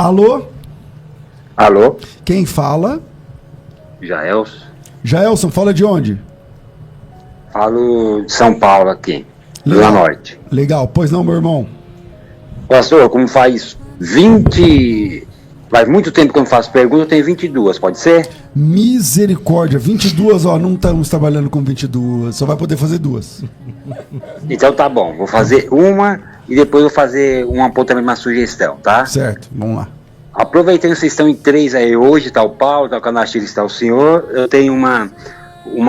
Alô? Alô? Quem fala? Jaelson. Jaelson, fala de onde? Falo de São Paulo aqui, Legal. Zona Norte. Legal, pois não, meu irmão? Pastor, como faz muito tempo que eu não faço pergunta, eu tenho 22, pode ser? Misericórdia, 22, ó, não estamos trabalhando com 22, só vai poder fazer 2. Então tá bom, vou fazer uma e depois vou fazer uma sugestão, tá? Certo, vamos lá. Aproveitando que vocês estão em 3 aí hoje, tá o Paulo, tá o Canachiro, está o senhor, eu tenho uma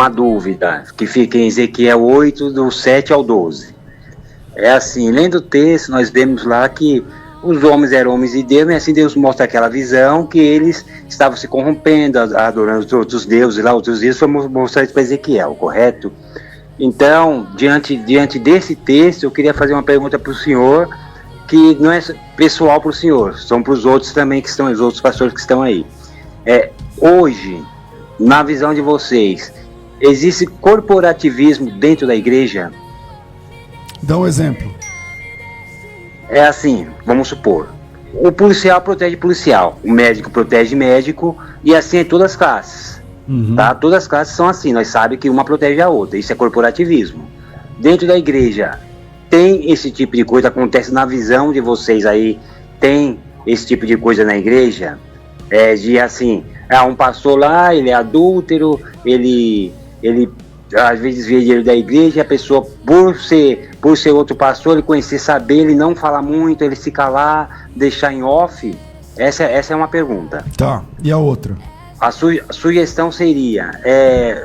dúvida, que fica em Ezequiel 8, do 7 ao 12. É assim, lendo o texto, nós vemos lá que os homens eram homens de Deus, e assim Deus mostra aquela visão que eles estavam se corrompendo, adorando os outros deuses lá, outros deuses, foi mostrar isso para Ezequiel, correto? Então, diante desse texto, eu queria fazer uma pergunta para o senhor, que não é pessoal para o senhor, são para os outros também, que estão, os outros pastores que estão aí. Hoje, na visão de vocês, existe corporativismo dentro da igreja? Dá um exemplo. É assim, vamos supor, o policial protege policial, o médico protege médico, e assim é todas as classes, tá? Todas as classes são assim, nós sabemos que uma protege a outra, isso é corporativismo. Dentro da igreja, tem esse tipo de coisa, acontece na visão de vocês aí, tem esse tipo de coisa na igreja? De assim, um pastor lá, ele é adúltero, ele às vezes desvia dinheiro da igreja, e a pessoa, por ser outro pastor, ele conhecer, saber, ele não falar muito, ele se calar, deixar em off. Essa é uma pergunta. Tá, e a outra? A sugestão seria,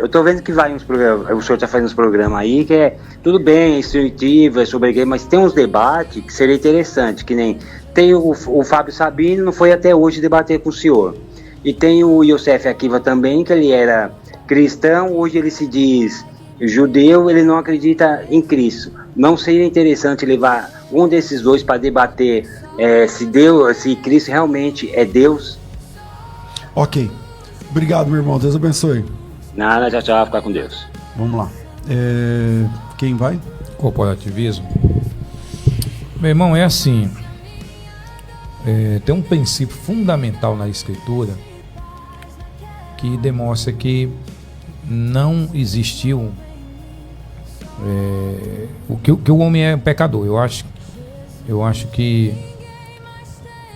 eu tô vendo que vai uns programas, o senhor tá fazendo uns programas aí, que tudo bem, é instrutivo, é sobre a igreja, mas tem uns debates que seria interessante, que nem, tem o Fábio Sabino, não foi até hoje debater com o senhor, e tem o Youssef Akiva também, que ele era cristão, hoje ele se diz judeu, ele não acredita em Cristo. Não seria interessante levar um desses dois para debater se Cristo realmente é Deus? Ok. Obrigado, meu irmão. Deus abençoe. Nada, tchau, ficar com Deus. Vamos lá. Quem vai? Corporativismo. Meu irmão, é assim. Tem um princípio fundamental na Escritura que demonstra que não existiu que o homem é pecador. Eu acho que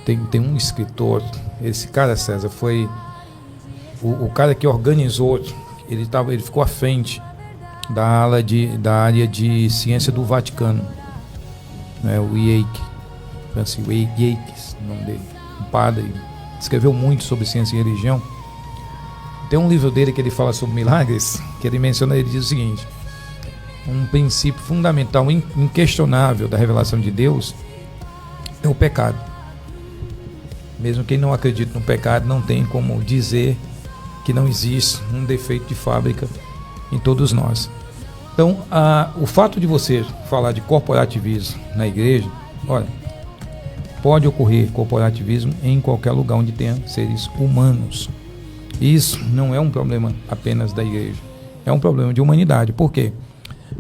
tem um escritor, esse cara, César, foi o cara que organizou, ele ficou à frente da área de ciência do Vaticano, né, o Yates, o nome dele, um padre, escreveu muito sobre ciência e religião. Tem um livro dele que ele fala sobre milagres, que ele menciona, ele diz o seguinte: um princípio fundamental, inquestionável da revelação de Deus é o pecado. Mesmo quem não acredita no pecado não tem como dizer que não existe um defeito de fábrica em todos nós. Então, o fato de você falar de corporativismo na igreja, olha, pode ocorrer corporativismo em qualquer lugar onde tenha seres humanos. Isso não é um problema apenas da igreja, é um problema de humanidade. Por quê?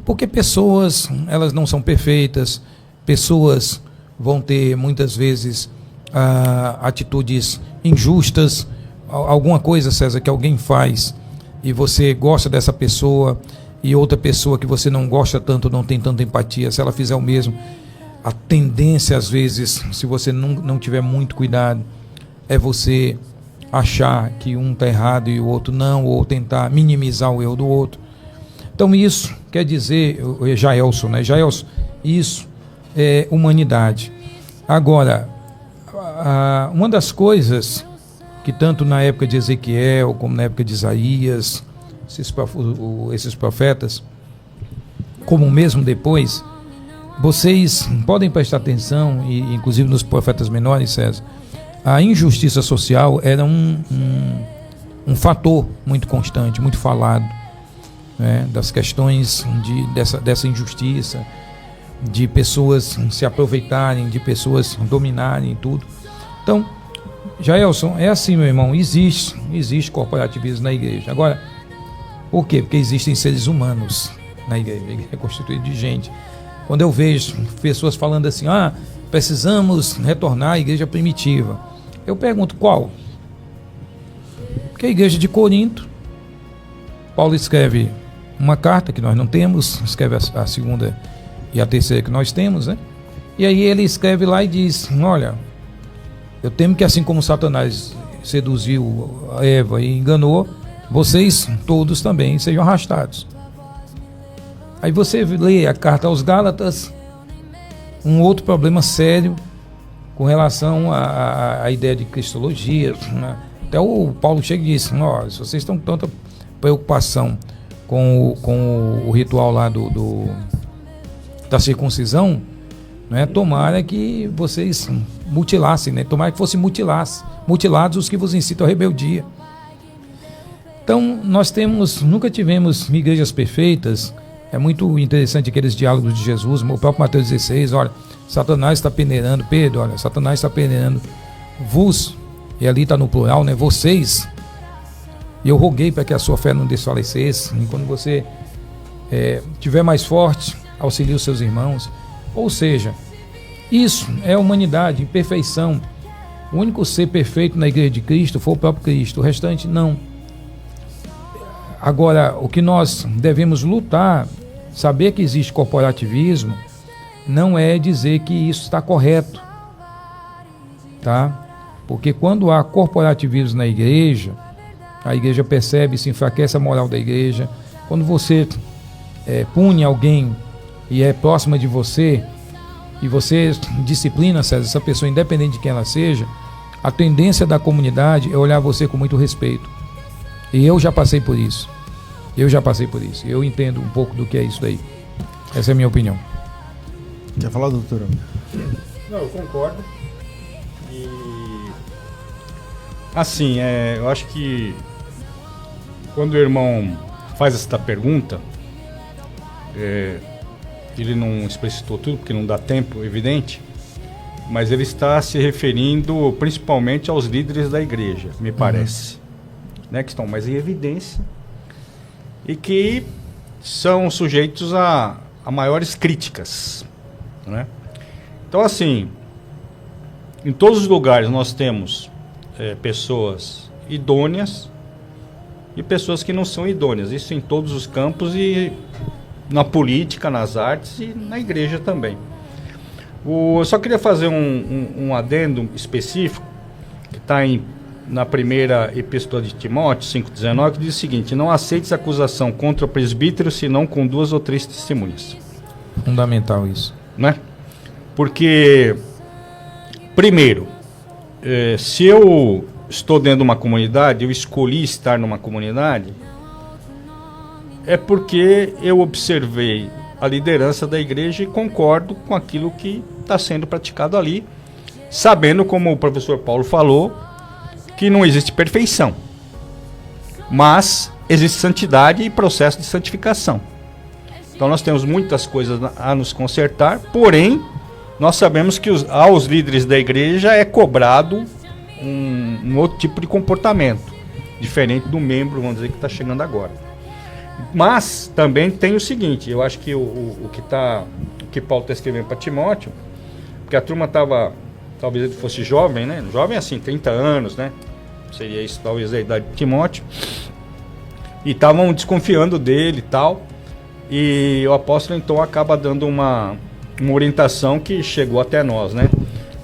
Porque pessoas, elas não são perfeitas, pessoas vão ter muitas vezes atitudes injustas, alguma coisa, César, que alguém faz e você gosta dessa pessoa e outra pessoa que você não gosta tanto, não tem tanta empatia, se ela fizer o mesmo, a tendência às vezes, se você não tiver muito cuidado, é você achar que um está errado e o outro não, ou tentar minimizar o erro do outro. Então isso quer dizer, Jaelson, né? Jaelson, isso é humanidade. Agora, uma das coisas que tanto na época de Ezequiel, como na época de Isaías, esses profetas, como mesmo depois, vocês podem prestar atenção, e inclusive nos profetas menores, César, a injustiça social era um fator muito constante, muito falado, né, das questões dessa injustiça, de pessoas se aproveitarem, de pessoas dominarem tudo. Então, Jaelson, é assim, meu irmão, existe corporativismo na igreja. Agora, por quê? Porque existem seres humanos na igreja. A igreja é constituída de gente. Quando eu vejo pessoas falando assim, precisamos retornar à igreja primitiva, Eu pergunto, qual? Porque a igreja de Corinto, Paulo escreve uma carta que nós não temos, escreve a segunda e a terceira que nós temos, né? E aí ele escreve lá e diz, olha, eu temo que assim como Satanás seduziu a Eva e enganou, vocês todos também sejam arrastados. Aí você lê a carta aos Gálatas, um outro problema sério com relação à ideia de cristologia, né? Até o Paulo chega e diz, se vocês estão com tanta preocupação com o ritual lá da circuncisão, né? Tomara que vocês mutilassem, né? Tomara que fossem mutilados os que vos incitam à rebeldia. Então, nunca tivemos igrejas perfeitas. É muito interessante aqueles diálogos de Jesus, o próprio Mateus 16, olha, Satanás está peneirando, Pedro, olha, Satanás está peneirando vos, e ali está no plural, né, vocês, e eu roguei para que a sua fé não desfalecesse, e quando você tiver mais forte, auxilie os seus irmãos. Ou seja, isso é a humanidade, perfeição. O único ser perfeito na igreja de Cristo foi o próprio Cristo, o restante não. Agora, o que nós devemos lutar, saber que existe corporativismo, não é dizer que isso está correto, tá? Porque quando há corporativismo na igreja, a igreja percebe, se enfraquece a moral da igreja. Quando você pune alguém e é próxima de você, e você disciplina essa pessoa, independente de quem ela seja, a tendência da comunidade é olhar você com muito respeito. E eu já passei por isso. Eu entendo um pouco do que é isso daí. Essa é a minha opinião. Quer falar, doutora? Não, eu concordo. E assim, eu acho que quando o irmão faz esta pergunta, ele não explicitou tudo porque não dá tempo, evidente, mas ele está se referindo principalmente aos líderes da igreja, me parece, né, que estão mais em evidência e que são sujeitos a maiores críticas, né? Então, assim, em todos os lugares nós temos pessoas idôneas e pessoas que não são idôneas, isso em todos os campos, e na política, nas artes e na igreja também. Eu só queria fazer um adendo específico que está na primeira epístola de Timóteo 5,19, que diz o seguinte: não aceites acusação contra o presbítero senão com 2 ou 3 testemunhas. Fundamental isso, né? Porque, primeiro, se eu estou dentro de uma comunidade, eu escolhi estar numa comunidade, é porque eu observei a liderança da igreja e concordo com aquilo que está sendo praticado ali, sabendo, como o professor Paulo falou, que não existe perfeição, mas existe santidade e processo de santificação. Então nós temos muitas coisas a nos consertar, porém nós sabemos que aos líderes da igreja é cobrado um outro tipo de comportamento, diferente do membro, vamos dizer, que está chegando agora. Mas também tem o seguinte, eu acho que o que Paulo está escrevendo para Timóteo, porque a turma talvez ele fosse jovem, né? Jovem assim, 30 anos, né? Seria isso talvez a idade de Timóteo. E estavam desconfiando dele e tal. E o apóstolo então acaba dando uma orientação que chegou até nós, né?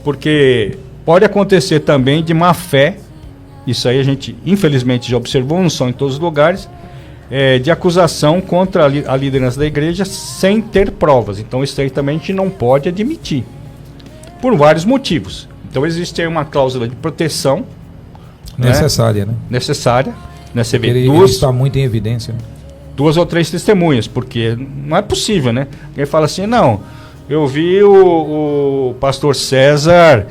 Porque pode acontecer também de má fé, isso aí a gente infelizmente já observou, não são em todos os lugares, de acusação contra a liderança da igreja sem ter provas. Então isso aí também a gente não pode admitir, por vários motivos. Então existe aí uma cláusula de proteção necessária, né? Necessária, né? Você vê ele está muito em evidência, né? 2 ou 3 testemunhas, porque não é possível, né? Ele fala assim, não, eu vi o pastor César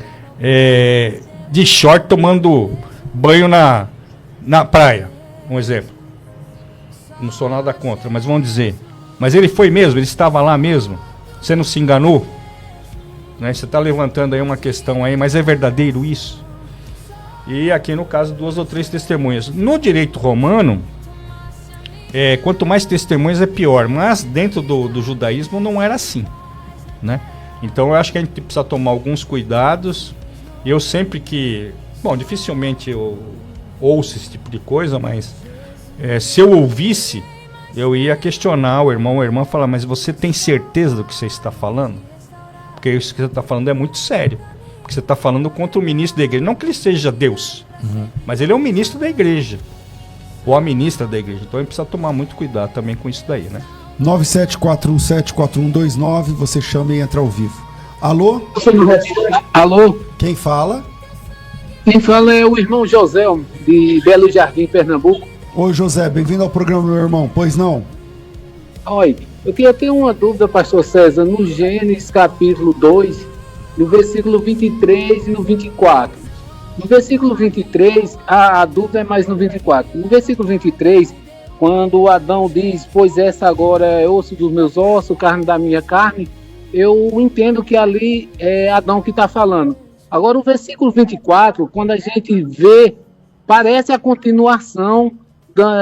de short tomando banho na praia, um exemplo. Não sou nada contra, mas vamos dizer, mas ele foi mesmo, ele estava lá mesmo, você não se enganou, né? Você está levantando aí uma questão aí, mas é verdadeiro isso? E aqui no caso 2 ou 3 testemunhas. No direito romano, quanto mais testemunhas é pior, mas dentro do judaísmo não era assim, né? Então eu acho que a gente precisa tomar alguns cuidados. Eu sempre que Bom, dificilmente eu ouço esse tipo de coisa, mas se eu ouvisse, eu ia questionar o irmão ou a irmã, falar, mas você tem certeza do que você está falando? Porque isso que você está falando é muito sério. Porque você está falando contra o ministro da igreja. Não que ele seja Deus, mas ele é o ministro da igreja. Ou a ministra da igreja. Então a gente precisa tomar muito cuidado também com isso daí, né? 974174129, você chama e entra ao vivo. Alô? Alô? Quem fala? Quem fala é o irmão José, de Belo Jardim, Pernambuco. Oi, José, bem-vindo ao programa, meu irmão. Pois não? Oi, eu queria ter uma dúvida, pastor César, no Gênesis capítulo 2, no versículo 23 e no 24. No versículo 23, a dúvida é mais no 24. No versículo 23, quando Adão diz, pois essa agora é osso dos meus ossos, carne da minha carne, eu entendo que ali é Adão que está falando. Agora, o versículo 24, quando a gente vê, parece a continuação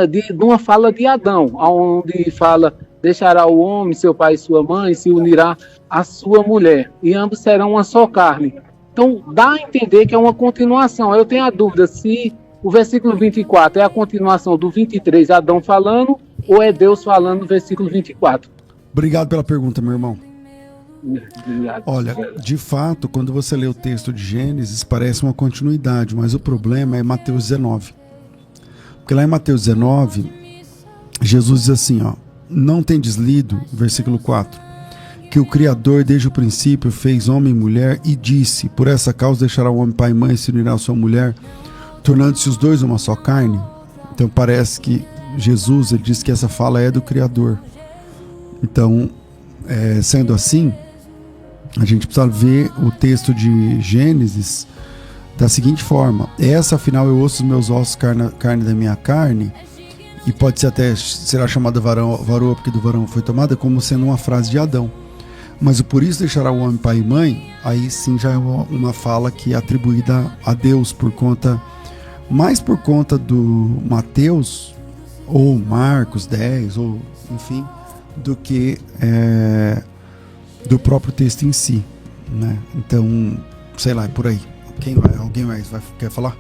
de uma fala de Adão, onde fala, deixará o homem, seu pai e sua mãe, se unirá à sua mulher, e ambos serão uma só carne. Então, dá a entender que é uma continuação. Eu tenho a dúvida se o versículo 24 é a continuação do 23, Adão falando, ou é Deus falando no versículo 24. Obrigado pela pergunta, meu irmão. Obrigado. Olha, de fato, quando você lê o texto de Gênesis, parece uma continuidade, mas o problema é Mateus 19. Porque lá em Mateus 19, Jesus diz assim, ó, não tendes lido, versículo 4, que o Criador desde o princípio fez homem e mulher e disse, por essa causa deixará o homem pai e mãe e se unirá à sua mulher, tornando-se os dois uma só carne. Então parece que Jesus, ele diz que essa fala é do Criador. Então, sendo assim, a gente precisa ver o texto de Gênesis da seguinte forma, essa afinal é o osso dos meus ossos, carne da minha carne, e pode ser até, será chamada varoa porque do varão foi tomada, como sendo uma frase de Adão. Mas o por isso deixará o homem pai e mãe, aí sim já é uma fala que é atribuída a Deus, mais por conta do Mateus, ou Marcos 10, ou enfim, do que do próprio texto em si, né? Então, sei lá, é por aí. Alguém mais quer falar?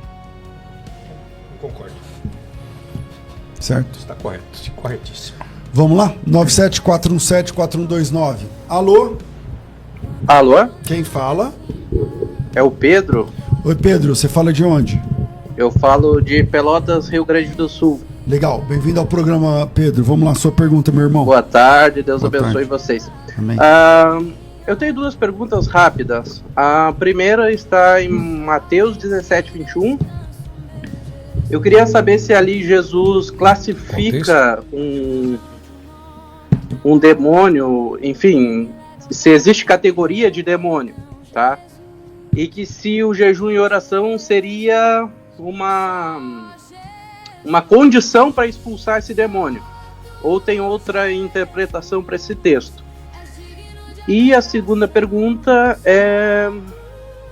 Concordo. Certo? Está correto, corretíssimo. Vamos lá? 974174129. Alô? Alô? Quem fala? É o Pedro. Oi, Pedro, você fala de onde? Eu falo de Pelotas, Rio Grande do Sul. Legal, bem-vindo ao programa, Pedro. Vamos lá, sua pergunta, meu irmão. Boa tarde, Deus Boa abençoe tarde. vocês. Amém. Eu tenho duas perguntas rápidas. A primeira está em Mateus 17:21. Eu queria saber se ali Jesus classifica um demônio, enfim, se existe categoria de demônio, tá? E que se o jejum e oração seria uma condição para expulsar esse demônio, ou tem outra interpretação para esse texto. E a segunda pergunta é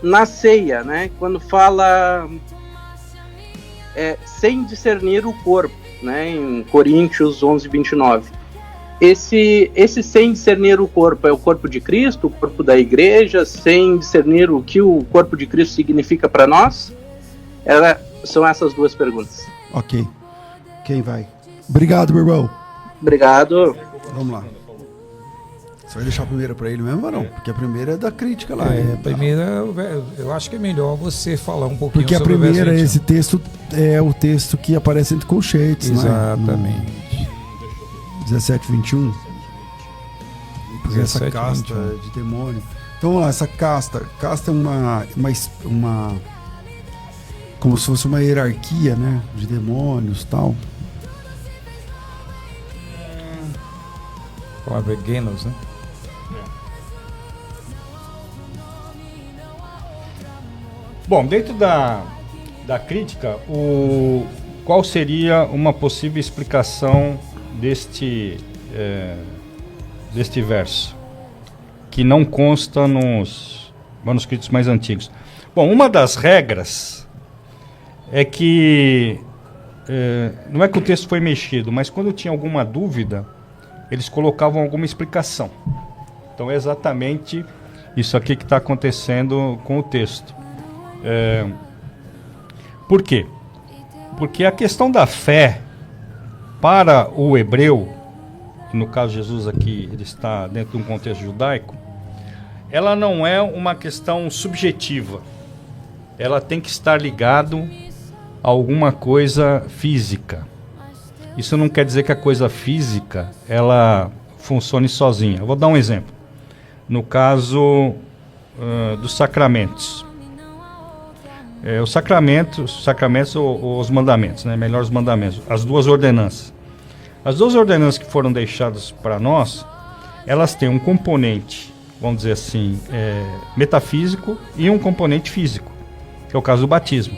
na ceia, né? Quando fala sem discernir o corpo, né? Em Coríntios 11:29. Esse sem discernir o corpo é o corpo de Cristo, o corpo da igreja, sem discernir o que o corpo de Cristo significa para nós? São essas duas perguntas. Ok. Quem vai? Obrigado, meu irmão. Obrigado. Vamos lá. Você vai deixar a primeira para ele mesmo ou não? Porque a primeira é da crítica lá. A primeira, eu acho que é melhor você falar um pouquinho Porque a sobre primeira, o verso esse texto é o texto que aparece entre colchetes, Exatamente. 17:21. Porque essa 17, casta 21. de demônio. Então vamos lá, essa casta é uma como se fosse uma hierarquia, né, de demônios, tal. A palavra é Genos, né? Bom, dentro da crítica, qual seria uma possível explicação deste verso, que não consta nos manuscritos mais antigos? Bom, uma das regras é que, não é que o texto foi mexido, mas quando tinha alguma dúvida, eles colocavam alguma explicação. Então é exatamente isso aqui que está acontecendo com o texto. Por quê? Porque a questão da fé, para o hebreu, no caso Jesus aqui, ele está dentro de um contexto judaico, ela não é uma questão subjetiva. Ela tem que estar ligado a alguma coisa física. Isso não quer dizer que a coisa física, ela funcione sozinha. Eu vou dar um exemplo. No caso dos sacramentos. Os sacramentos ou os mandamentos, né? Melhor os mandamentos. As duas ordenanças. As duas ordenanças que foram deixadas para nós, elas têm um componente, vamos dizer assim, metafísico e um componente físico, que é o caso do batismo.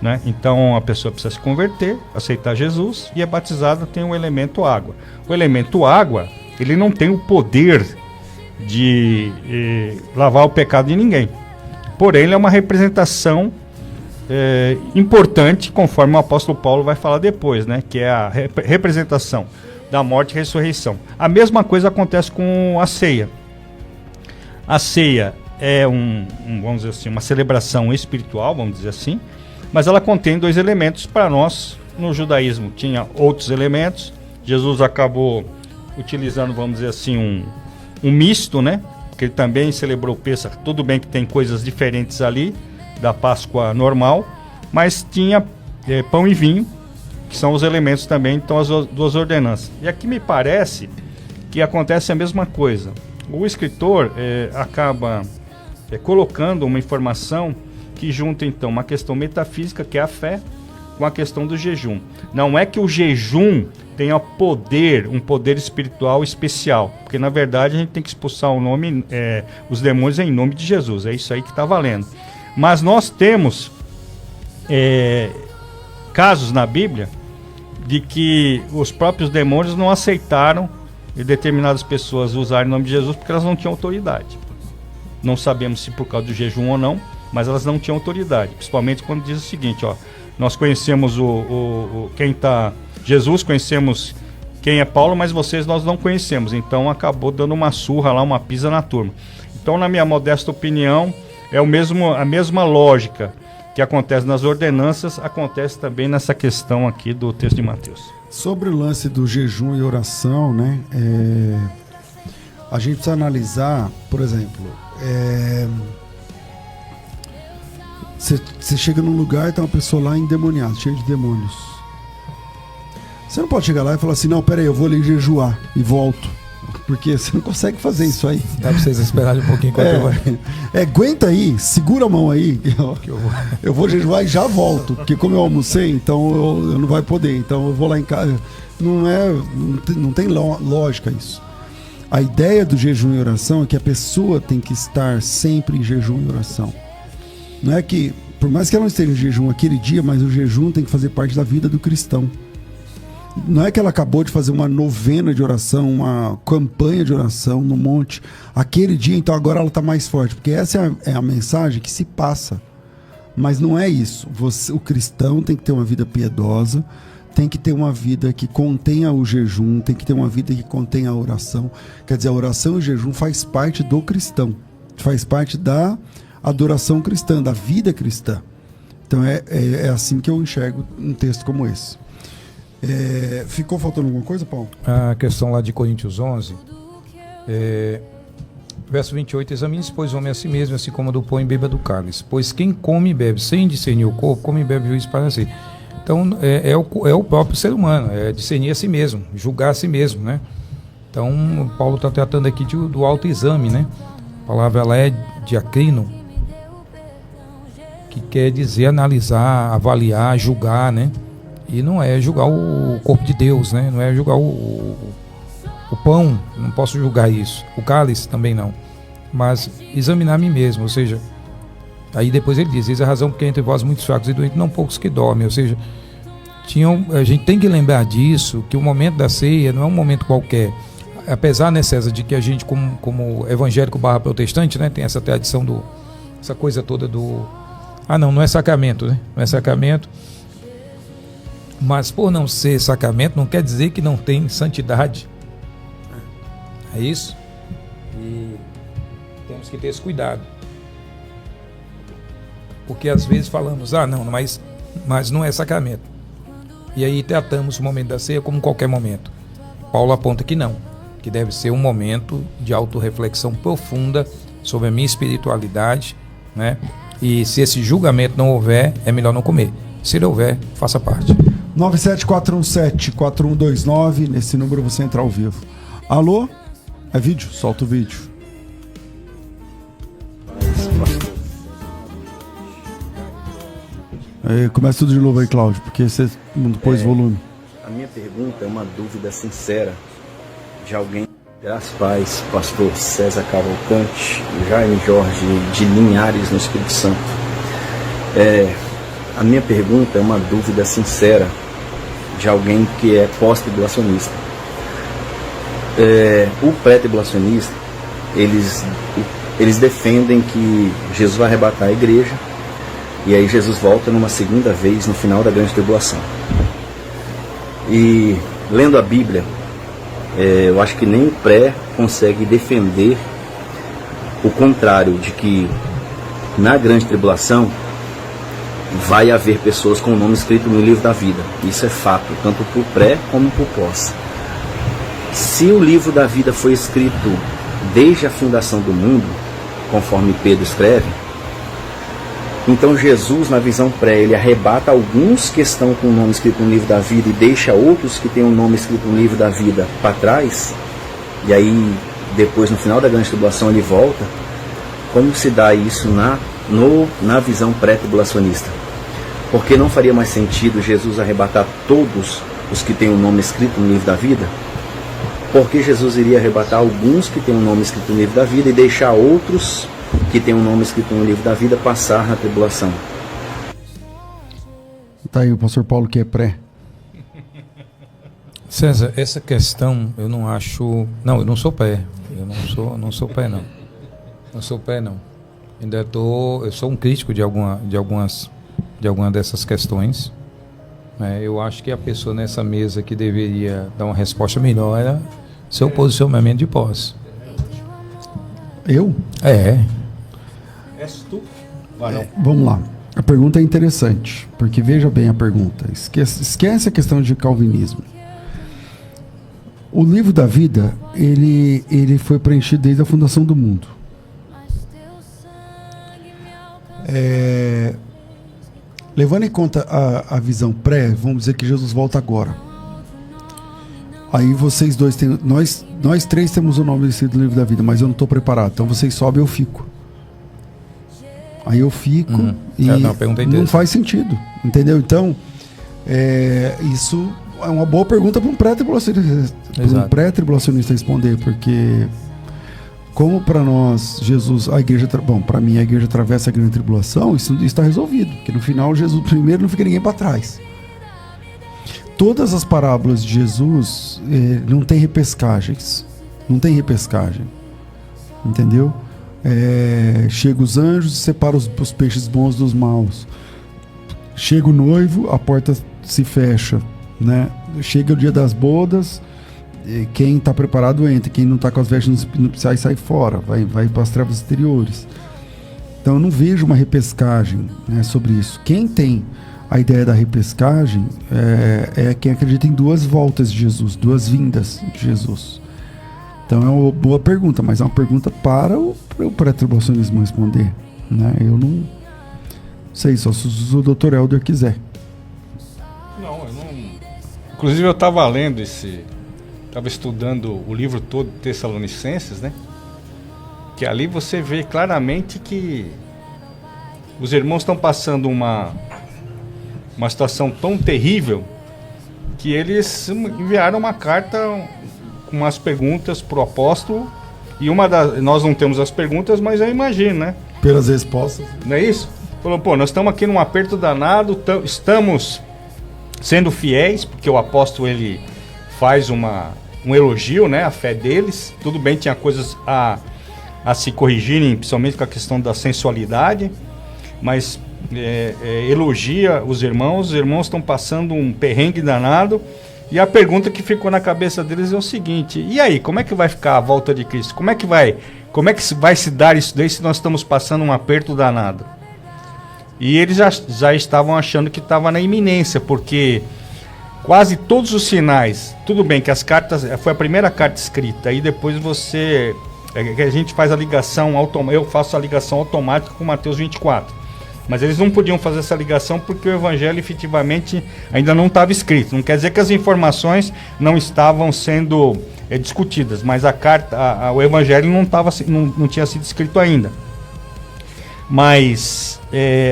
Né? Então a pessoa precisa se converter, aceitar Jesus e é batizada, tem o elemento água. O elemento água, ele não tem o poder de lavar o pecado de ninguém. Porém, ele é uma representação importante, conforme o apóstolo Paulo vai falar depois, né? Que é a representação da morte e ressurreição. A mesma coisa acontece com a ceia. A ceia é vamos dizer assim, uma celebração espiritual, vamos dizer assim, mas ela contém dois elementos. Para nós, no judaísmo, tinha outros elementos. Jesus acabou utilizando, vamos dizer assim, um misto, né? Porque ele também celebrou o Pêssar. Tudo bem que tem coisas diferentes ali da Páscoa normal, mas tinha pão e vinho, que são os elementos também, então as duas ordenanças. E aqui me parece que acontece a mesma coisa. O escritor acaba colocando uma informação que junta então uma questão metafísica, que é a fé, com a questão do jejum. Não é que o jejum tenha um poder espiritual especial, porque na verdade a gente tem que expulsar os demônios em nome de Jesus, é isso aí que está valendo. Mas nós temos casos na Bíblia de que os próprios demônios não aceitaram determinadas pessoas usarem o nome de Jesus porque elas não tinham autoridade. Não sabemos se por causa do jejum ou não, mas elas não tinham autoridade, principalmente quando diz o seguinte, ó, nós conhecemos quem está Jesus, conhecemos quem é Paulo, mas nós não conhecemos, então acabou dando uma surra lá, uma pisa na turma. Então, na minha modesta opinião, a mesma lógica que acontece nas ordenanças, acontece também nessa questão aqui do texto de Mateus. Sobre o lance do jejum e oração, né, a gente precisa analisar, por exemplo, você chega num lugar e tem uma pessoa lá endemoniada, cheia de demônios. Você não pode chegar lá e falar assim, não, peraí, eu vou ali jejuar e volto. Porque você não consegue fazer isso aí. Dá pra vocês esperarem um pouquinho enquanto eu vou. Aguenta aí, segura a mão aí. Eu vou jejuar e já volto. Porque como eu almocei, então eu não vai poder. Então eu vou lá em casa. Não tem lógica isso. A ideia do jejum e oração é que a pessoa tem que estar sempre em jejum e oração. Não é que, por mais que ela não esteja em jejum aquele dia, mas o jejum tem que fazer parte da vida do cristão. Não é que ela acabou de fazer uma novena de oração, uma campanha de oração no monte, aquele dia, então agora ela está mais forte, porque essa é a mensagem que se passa. Mas não é isso. O cristão tem que ter uma vida piedosa, tem que ter uma vida que contenha o jejum, tem que ter uma vida que contenha a oração. Quer dizer, a oração e o jejum faz parte do cristão, faz parte da adoração cristã, da vida cristã. Então é assim que eu enxergo um texto como esse. Ficou faltando alguma coisa, Paulo? A questão lá de Coríntios 11, verso 28, examine-se, pois, o homem a si mesmo, assim como do pão e beba do cálice. Pois quem come e bebe sem discernir o corpo, come e bebe juízo para si. Então, é o próprio ser humano, é discernir a si mesmo, julgar a si mesmo, né? Então, Paulo está tratando aqui do autoexame, né? A palavra ela é diacrino, que quer dizer analisar, avaliar, julgar, né? E não é julgar o corpo de Deus, né? Não é julgar o pão, não posso julgar isso. O cálice também não. Mas examinar a mim mesmo, ou seja, aí depois ele diz, eis a razão porque entre vós muitos fracos e doentes, não poucos que dormem. Ou seja, a gente tem que lembrar disso, que o momento da ceia não é um momento qualquer. Apesar, né, César, de que a gente, como evangélico / protestante, né, tem essa tradição essa coisa toda do... não é sacramento, né? Não é sacramento. Mas por não ser sacramento, não quer dizer que não tem santidade. É isso? E temos que ter esse cuidado. Porque às vezes falamos, não, mas não é sacramento. E aí tratamos o momento da ceia como qualquer momento. Paulo aponta que não, que deve ser um momento de autorreflexão profunda sobre a minha espiritualidade, né? E se esse julgamento não houver, é melhor não comer. Se ele houver, faça parte. 97417-4129, nesse número você entra ao vivo. Alô? É vídeo? Solta o vídeo. Começa tudo de novo aí, Cláudio, porque você não pôs volume. A minha pergunta é uma dúvida sincera de alguém. Graças paz, pastor César Cavalcante, Jaime Jorge de Linhares, no Espírito Santo. A minha pergunta é uma dúvida sincera de alguém que é pós-tribulacionista. O pré-tribulacionista, eles defendem que Jesus vai arrebatar a igreja e aí Jesus volta numa segunda vez no final da grande tribulação. E lendo a Bíblia, eu acho que nem o pré consegue defender o contrário, de que na grande tribulação vai haver pessoas com o nome escrito no livro da vida. Isso é fato, tanto para o pré como para o pós. Se o livro da vida foi escrito desde a fundação do mundo, conforme Pedro escreve, então Jesus, na visão pré, ele arrebata alguns que estão com o nome escrito no livro da vida e deixa outros que têm o nome escrito no livro da vida para trás, e aí depois no final da grande tribulação ele volta. Como se dá isso na visão pré-tribulacionista? Porque não faria mais sentido Jesus arrebatar todos os que têm o nome escrito no livro da vida? Porque Jesus iria arrebatar alguns que têm o nome escrito no livro da vida e deixar outros que têm o nome escrito no livro da vida passar na tribulação? Tá aí o pastor Paulo, que é pré. César, essa questão eu não acho... Não, eu não sou pré. Eu não sou pré, não. Não sou pré, não. Eu sou um crítico de alguma dessas questões. Eu acho que a pessoa nessa mesa que deveria dar uma resposta melhor era seu posicionamento de posse. Eu? És tu? Vamos lá. A pergunta é interessante, porque veja bem a pergunta. Esquece a questão de calvinismo. O livro da vida, ele foi preenchido desde a fundação do mundo. Levando em conta a visão pré, vamos dizer que Jesus volta agora. Aí vocês dois têm... Nós três temos o nome escrito no livro da vida, mas eu não estou preparado. Então vocês sobem, eu fico. Aí eu fico e não faz sentido. Entendeu? Então, isso é uma boa pergunta para um pré-tribulacionista responder, porque como para nós, Jesus, a igreja, para mim a igreja atravessa a grande tribulação, isso está resolvido, porque no final Jesus primeiro não fica ninguém para trás. Todas as parábolas de Jesus não tem repescagens, entendeu? Chega os anjos e separa os peixes bons dos maus. Chega o noivo, a porta se fecha, né? Chega o dia das bodas, quem está preparado entra, quem não está com as vestes nupciais sai fora, vai para as trevas exteriores. Então eu não vejo uma repescagem, né, sobre isso. Quem tem a ideia da repescagem é quem acredita em duas voltas de Jesus, duas vindas de Jesus. Então é uma boa pergunta, mas é uma pergunta para o pré-tribulacionismo responder, né? Eu não sei, só se o Dr. Helder quiser. Não. Inclusive eu estava lendo estava estudando o livro todo de Tessalonicenses, né? Que ali você vê claramente que os irmãos estão passando uma situação tão terrível que eles enviaram uma carta com umas perguntas pro apóstolo, e nós não temos as perguntas, mas eu imagino, né? Pelas respostas. Não é isso? Falou, nós estamos aqui num aperto danado, estamos sendo fiéis, porque o apóstolo ele faz um elogio, né, à fé deles. Tudo bem, tinha coisas a se corrigirem, principalmente com a questão da sensualidade, mas elogia os irmãos estão passando um perrengue danado, e a pergunta que ficou na cabeça deles é o seguinte: e aí, como é que vai ficar a volta de Cristo? Como é que vai se dar isso daí se nós estamos passando um aperto danado? E eles já estavam achando que estava na iminência, porque quase todos os sinais, tudo bem que as cartas, foi a primeira carta escrita, aí depois a gente faz a ligação, eu faço a ligação automática com Mateus 24. Mas eles não podiam fazer essa ligação porque o evangelho efetivamente ainda não estava escrito. Não quer dizer que as informações não estavam sendo discutidas, mas a carta, o evangelho não tinha sido escrito ainda. Mas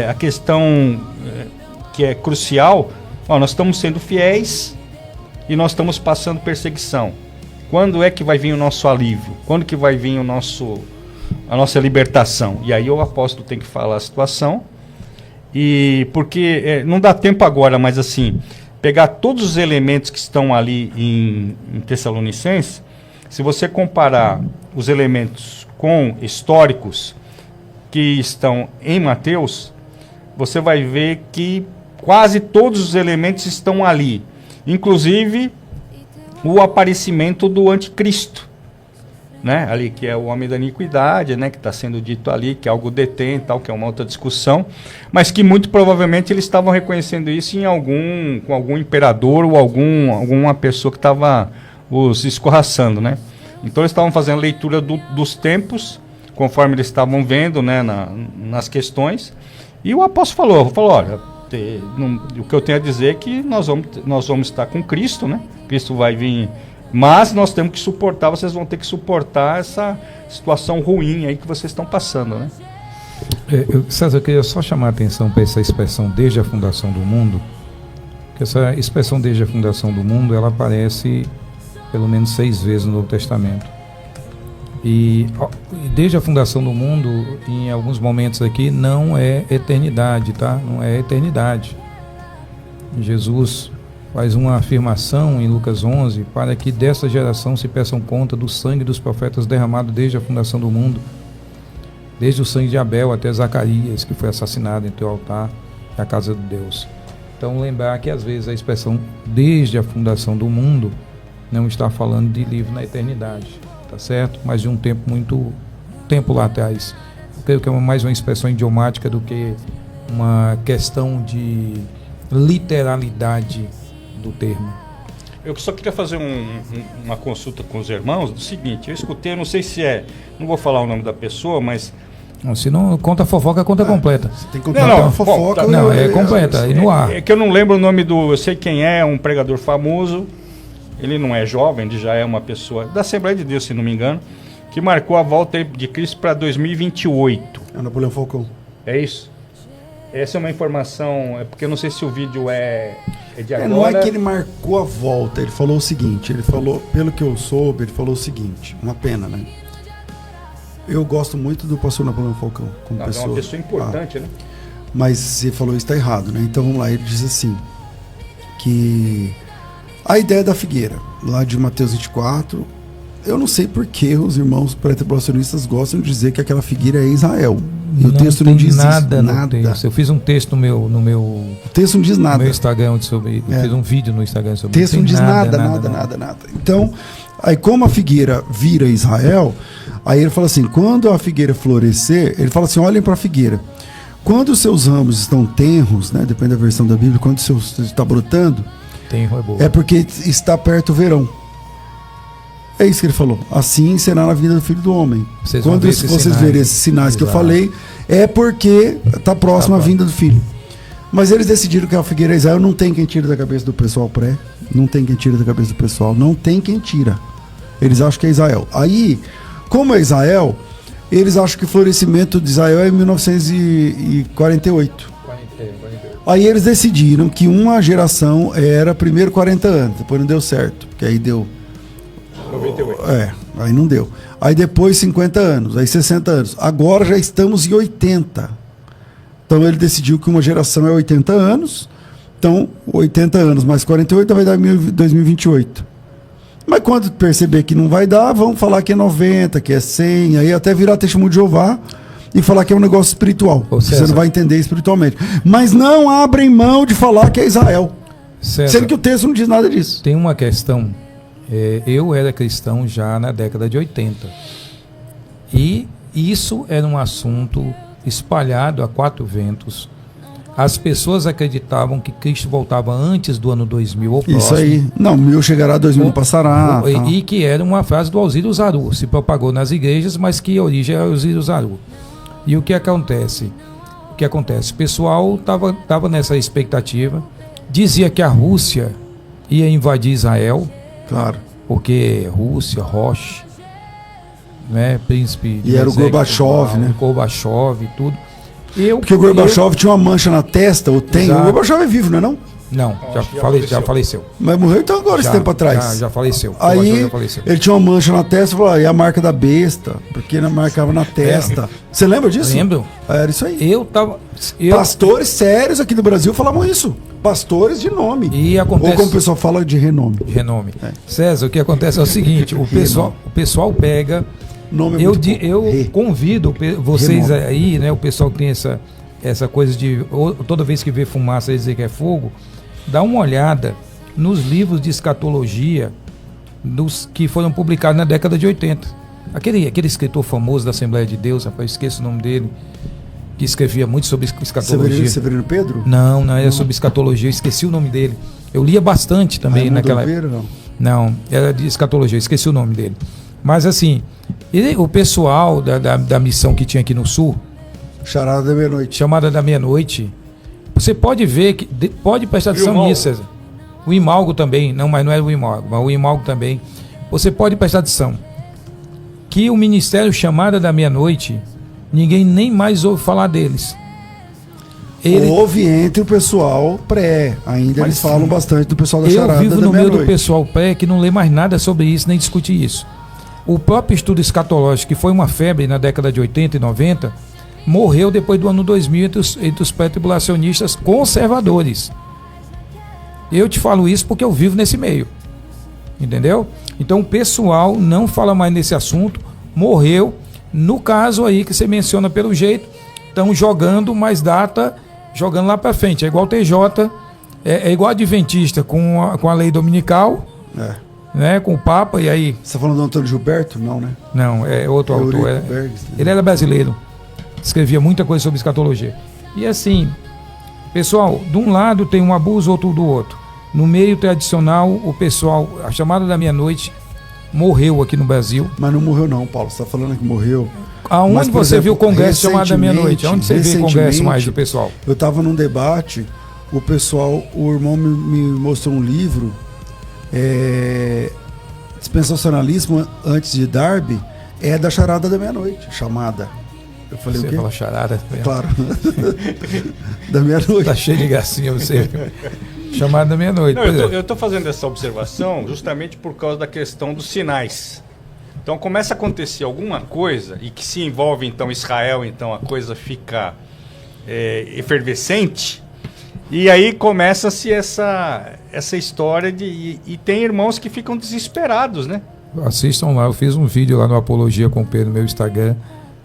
a questão que é crucial, nós estamos sendo fiéis e nós estamos passando perseguição. Quando é que vai vir o nosso alívio? Quando que vai vir a nossa libertação? E aí o apóstolo tem que falar a situação. E porque não dá tempo agora, mas assim, pegar todos os elementos que estão ali em Tessalonicenses, se você comparar os elementos com históricos que estão em Mateus, você vai ver que quase todos os elementos estão ali, inclusive o aparecimento do anticristo, né? Ali que é o homem da iniquidade, né? Que está sendo dito ali, que é algo detém, tal, que é uma outra discussão, mas que muito provavelmente eles estavam reconhecendo isso com algum imperador ou alguma pessoa que estava os escorraçando, né? Então eles estavam fazendo leitura dos tempos, conforme eles estavam vendo, né? Nas questões, e o apóstolo falou, olha, o que eu tenho a dizer é que nós vamos estar com Cristo, né? Cristo vai vir, mas nós temos que suportar, vocês vão ter que suportar essa situação ruim aí que vocês estão passando, né? César, eu queria só chamar a atenção para essa expressão desde a fundação do mundo, que essa expressão desde a fundação do mundo, ela aparece pelo menos 6 vezes no Novo Testamento. E desde a fundação do mundo, em alguns momentos aqui, não é eternidade, tá? Não é eternidade. Jesus faz uma afirmação em Lucas 11, para que dessa geração se peçam conta do sangue dos profetas derramado desde a fundação do mundo, desde o sangue de Abel até Zacarias, que foi assassinado entre o altar e a casa de Deus. Então lembrar que às vezes a expressão desde a fundação do mundo não está falando de livro na eternidade, tá certo? Mas de um tempo lá atrás. Eu creio que é mais uma expressão idiomática do que uma questão de literalidade do termo. Eu só queria fazer uma consulta com os irmãos do seguinte, eu escutei, não sei se não vou falar o nome da pessoa, mas... Se não conta fofoca, conta completa. Você tem que contar fofoca. Não, é completa, e no ar. É que eu não lembro o nome eu sei quem é, um pregador famoso, ele não é jovem, ele já é uma pessoa da Assembleia de Deus, se não me engano, que marcou a volta de Cristo para 2028. É o Napoleão Falcão. É isso? Essa é uma informação, porque eu não sei se o vídeo é de agora. Não é que ele marcou a volta, ele falou o seguinte, pelo que eu soube, ele falou o seguinte, uma pena, né? Eu gosto muito do pastor Napoleão Falcão como pessoa. É uma pessoa importante, né? Mas você falou isso está errado, né? Então vamos lá, ele diz assim, que a ideia da figueira, lá de Mateus 24, eu não sei por que os irmãos pré-tribulacionistas gostam de dizer que aquela figueira é Israel. E o texto não diz nada. Texto. Eu fiz um texto no meu o texto não diz nada. No meu Instagram sobre, eu fiz um vídeo no Instagram sobre isso. O texto não diz nada. Então, aí como a figueira vira Israel, aí ele fala assim, quando a figueira florescer, ele fala assim, olhem para a figueira. Quando os seus ramos estão tenros, né, depende da versão da Bíblia, quando o seu está brotando, é porque está perto o verão. É isso que ele falou. Assim será na vida do Filho do Homem. Quando vocês verem esses sinais que eu falei, é porque está próximo à vinda do Filho. Mas eles decidiram que a figueira é Israel. Não tem quem tira da cabeça do pessoal não tem quem tira da cabeça do pessoal. Não tem quem tira. Eles acham que é Israel. Aí, como é Israel, eles acham que o florescimento de Israel é em 1948. Aí eles decidiram que uma geração era primeiro 40 anos, depois não deu certo, porque aí deu 98. Aí não deu. Aí depois 50 anos, aí 60 anos. Agora já estamos em 80. Então ele decidiu que uma geração é 80 anos. Então 80 anos mais 48 vai dar 2028. Mas quando perceber que não vai dar, vamos falar que é 90, que é 100, aí até virar testemunho de Jeová e falar que é um negócio espiritual. Você não vai entender espiritualmente. Mas não abrem mão de falar que é Israel. Sendo que o texto não diz nada disso. Tem uma questão. Eu era cristão já na década de 80. E isso era um assunto espalhado a 4 ventos as pessoas acreditavam que Cristo voltava antes do ano 2000 ou próximo. Isso aí. Não, 1000 chegará, 2000 não passará. E que era uma frase do Alzira Zaru. Se propagou nas igrejas, mas que a origem é Alzira Zaru. E o que acontece? O pessoal estava nessa expectativa. Dizia que a Rússia ia invadir Israel. Claro. Porque Rússia, Roche, né, príncipe... E era o Gorbachev, né? O Gorbachev e tudo. Porque o Gorbachev tinha uma mancha na testa, ou tem. Exato. O Gorbachev é vivo, não é não? Não, já faleceu. Mas morreu então agora, esse tempo atrás. Já faleceu. Aí já faleceu. ele tinha uma mancha na testa e falou, e a marca da besta, porque não marcava na testa. Você lembra disso? Lembro. Era isso aí. Pastores sérios aqui no Brasil falavam isso. Pastores de nome. E acontece... Ou como o pessoal fala, de renome. Renome. César, o que acontece é o seguinte, o pessoal pega... Nome é eu convido vocês aí, né, o pessoal que tem essa coisa de toda vez que vê fumaça dizer que é fogo, dá uma olhada nos livros de escatologia dos que foram publicados na década de 80. Aquele escritor famoso da Assembleia de Deus, rapaz, eu esqueço o nome dele, que escrevia muito sobre escatologia. Severino Pedro? Não, era sobre escatologia, eu esqueci o nome dele. Eu lia bastante também naquela época. Não, era de escatologia, eu esqueci o nome dele. Mas assim, o pessoal da missão que tinha aqui no Sul, Chamada da Meia-Noite, você pode ver, pode prestar atenção nisso, César. O Imalgo também, mas não é o Imalgo, mas o Imalgo também. Você pode prestar atenção que o Ministério Chamada da Meia-Noite, ninguém nem mais ouve falar deles. Houve entre o pessoal pré, ainda eles falam bastante do pessoal da Charada da Meia-Noite. Eu vivo no meio do pessoal pré que não lê mais nada sobre isso, nem discute isso. O próprio estudo escatológico, que foi uma febre na década de 80 e 90, morreu depois do ano 2000 entre os pré-tribulacionistas conservadores. Eu te falo isso porque eu vivo nesse meio. Entendeu? Então o pessoal não fala mais nesse assunto, morreu. No caso aí que você menciona pelo jeito, estão jogando mais data, jogando lá para frente. É igual TJ, é igual adventista com a lei dominical. Né, com o Papa, e aí... Você está falando do Antônio Gilberto? Não, né? Não, é outro autor. Bergs, né? Ele era brasileiro. Escrevia muita coisa sobre escatologia. E assim, pessoal, de um lado tem um abuso, outro do outro. No meio tradicional, o pessoal, a Chamada da Meia-Noite morreu aqui no Brasil. Mas não morreu não, Paulo. Você está falando que morreu. Aonde mas, você exemplo, viu o congresso Chamada da Meia-Noite? Onde você vê o congresso mais do pessoal? Eu estava num debate, o irmão me mostrou um livro... dispensacionalismo antes de Darby é da Charada da Meia-Noite, chamada. Eu falei você o quê? Fala charada? Claro. Da meia-noite. Tá cheio de gracinha você. Chamada da meia-noite. Eu tô fazendo essa observação justamente por causa da questão dos sinais. Então começa a acontecer alguma coisa e que se envolve então Israel, então a coisa fica efervescente. E aí começa-se essa história e tem irmãos que ficam desesperados, né? Assistam lá, eu fiz um vídeo lá no Apologia com o Pedro no meu Instagram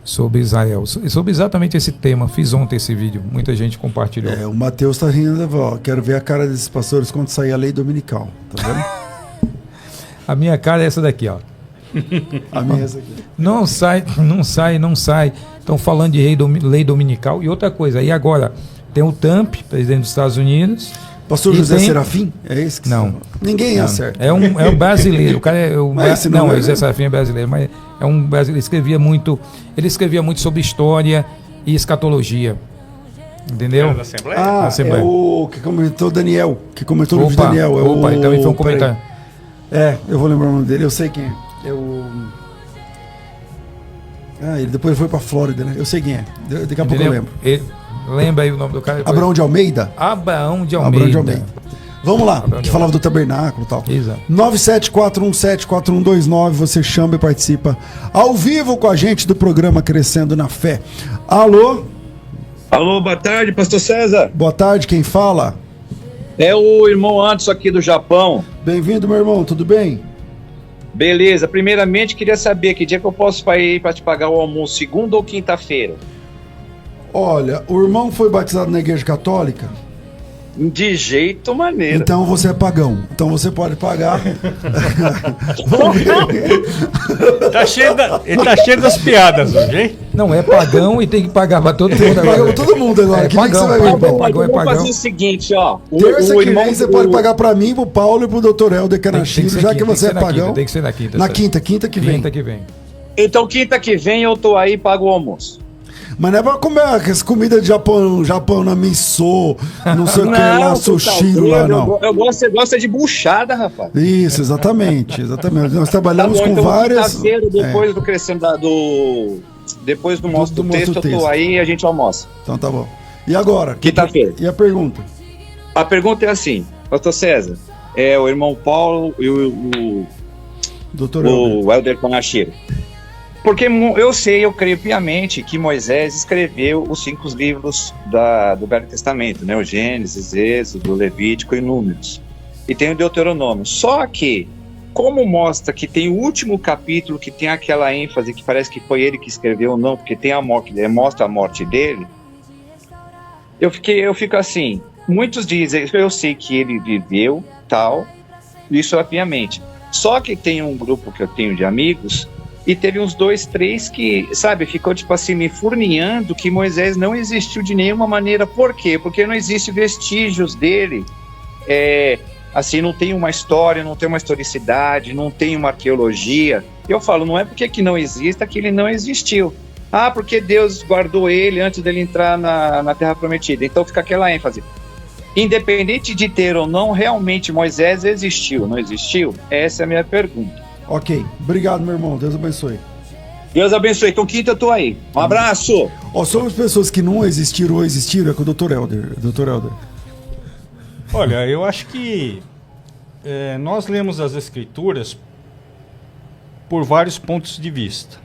sobre Israel, sobre exatamente esse tema. Fiz ontem esse vídeo, muita gente compartilhou. O Matheus tá rindo, quero ver a cara desses pastores quando sair a lei dominical, tá vendo? A minha cara é essa daqui, ó. A minha é essa aqui. Não sai. Estão falando de lei dominical. E outra coisa, e agora... Tem o Trump, presidente dos Estados Unidos. Pastor José Serafim? É esse que não. Ninguém acerta. É um brasileiro. O cara é o não, José Serafim é brasileiro, mas é um brasileiro. Ele escrevia muito sobre história e escatologia. Entendeu? Era da Assembleia? Da Assembleia. É o que comentou Daniel. Que comentou no vídeo Daniel. Então ele foi um comentário. Eu vou lembrar o nome dele, eu sei quem é. Ele depois foi pra Flórida, né? Eu sei quem é. Daqui a pouco eu lembro. Lembra aí o nome do cara? Abraão de Almeida? Abraão de Almeida. Vamos lá, a gente falava do tabernáculo e tal. Exato. 974174129, você chama e participa ao vivo com a gente do programa Crescendo na Fé. Alô? Alô, boa tarde, pastor César. Boa tarde, quem fala? É o irmão Anderson aqui do Japão. Bem-vindo, meu irmão, tudo bem? Beleza, primeiramente queria saber que dia que eu posso ir para te pagar o almoço, segunda ou quinta-feira? Olha, o irmão foi batizado na igreja católica? De jeito maneira. Então você é pagão. Então você pode pagar. Vamos ver. Ele tá cheio das piadas hoje, hein? Não, é pagão e tem que pagar pra todo mundo agora. Paga pra todo mundo agora. É Que dia que pagão, você vai vir, pagão, Paulo? pagão. Vamos fazer o seguinte, ó. Terça que irmão vem você do- pode pagar pra mim, pro Paulo e pro Dr. Helder Tem que Canachiro, ser já quinta, que você é tem que ser na pagão. quinta, tem que ser na quinta. Na sabe? quinta que vem. Quinta que vem. Então, quinta que vem eu tô aí e pago o almoço. Mas não é pra comer essa comida de Japão na miso, não sei o que lá, sushiro lá, não. Você gosta de buchada, rapaz. Isso, exatamente. Nós trabalhamos com então, várias. quinta-feira, depois do crescendo depois do mostro do do texto, mostro eu tô texto. aí e a gente almoça. Então tá bom. E agora? Quinta-feira. E a pergunta? A pergunta é assim, Pastor César, o irmão Paulo e o Doutor Helder. Helder Conachiro. Porque eu creio piamente que Moisés escreveu os 5 livros do Velho Testamento, né? O Gênesis, Êxodo, Levítico e Números. E tem o Deuteronômio. Só que, como mostra que tem o último capítulo que tem aquela ênfase que parece que foi ele que escreveu ou não, porque tem a morte, mostra a morte dele, eu fico assim, muitos dizem, eu sei que ele viveu, tal, isso é piamente. Só que tem um grupo que eu tenho de amigos, e teve uns 2, 3 que, sabe, ficou tipo assim, me furniando que Moisés não existiu de nenhuma maneira. Por quê? Porque não existe vestígios dele. Assim, não tem uma história, não tem uma historicidade, não tem uma arqueologia. Eu falo, não é porque que não exista que ele não existiu. Ah, porque Deus guardou ele antes dele entrar na Terra Prometida. Então fica aquela ênfase. Independente de ter ou não, realmente Moisés existiu, não existiu? Essa é a minha pergunta. Ok. Obrigado, meu irmão. Deus abençoe. Deus abençoe. Então, quinta eu tô aí. Um abraço. Ó, sobre as pessoas que não existiram ou existiram, é com o Dr. Helder. Dr. Helder. Olha, eu acho que nós lemos as Escrituras por vários pontos de vista.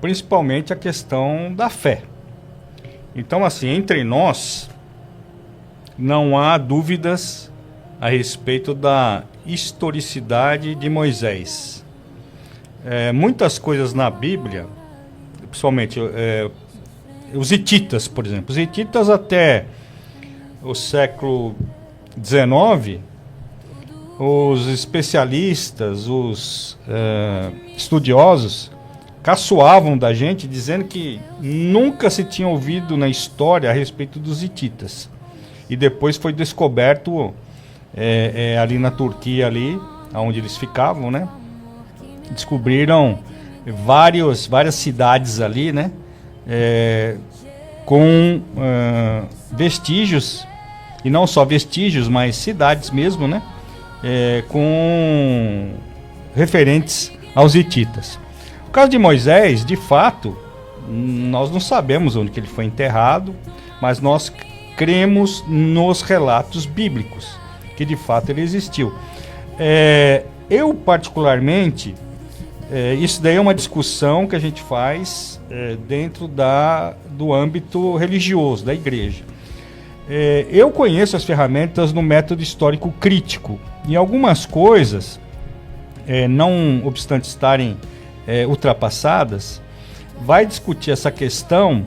Principalmente a questão da fé. Então, assim, entre nós, não há dúvidas a respeito da historicidade de Moisés. Muitas coisas na Bíblia, principalmente os hititas, por exemplo. Os hititas até o século XIX, os especialistas, os estudiosos, caçoavam da gente, dizendo que nunca se tinha ouvido na história a respeito dos hititas. E depois foi descoberto ali na Turquia, ali, onde eles ficavam, né? Descobriram várias cidades ali, né? Com vestígios, e não só vestígios, mas cidades mesmo, né? Com referentes aos hititas. No caso de Moisés, de fato, nós não sabemos onde que ele foi enterrado, mas nós cremos nos relatos bíblicos, que de fato ele existiu. Eu particularmente, isso daí é uma discussão que a gente faz dentro do âmbito religioso, da igreja. Eu conheço as ferramentas no método histórico crítico, e algumas coisas, não obstante estarem ultrapassadas, vai discutir essa questão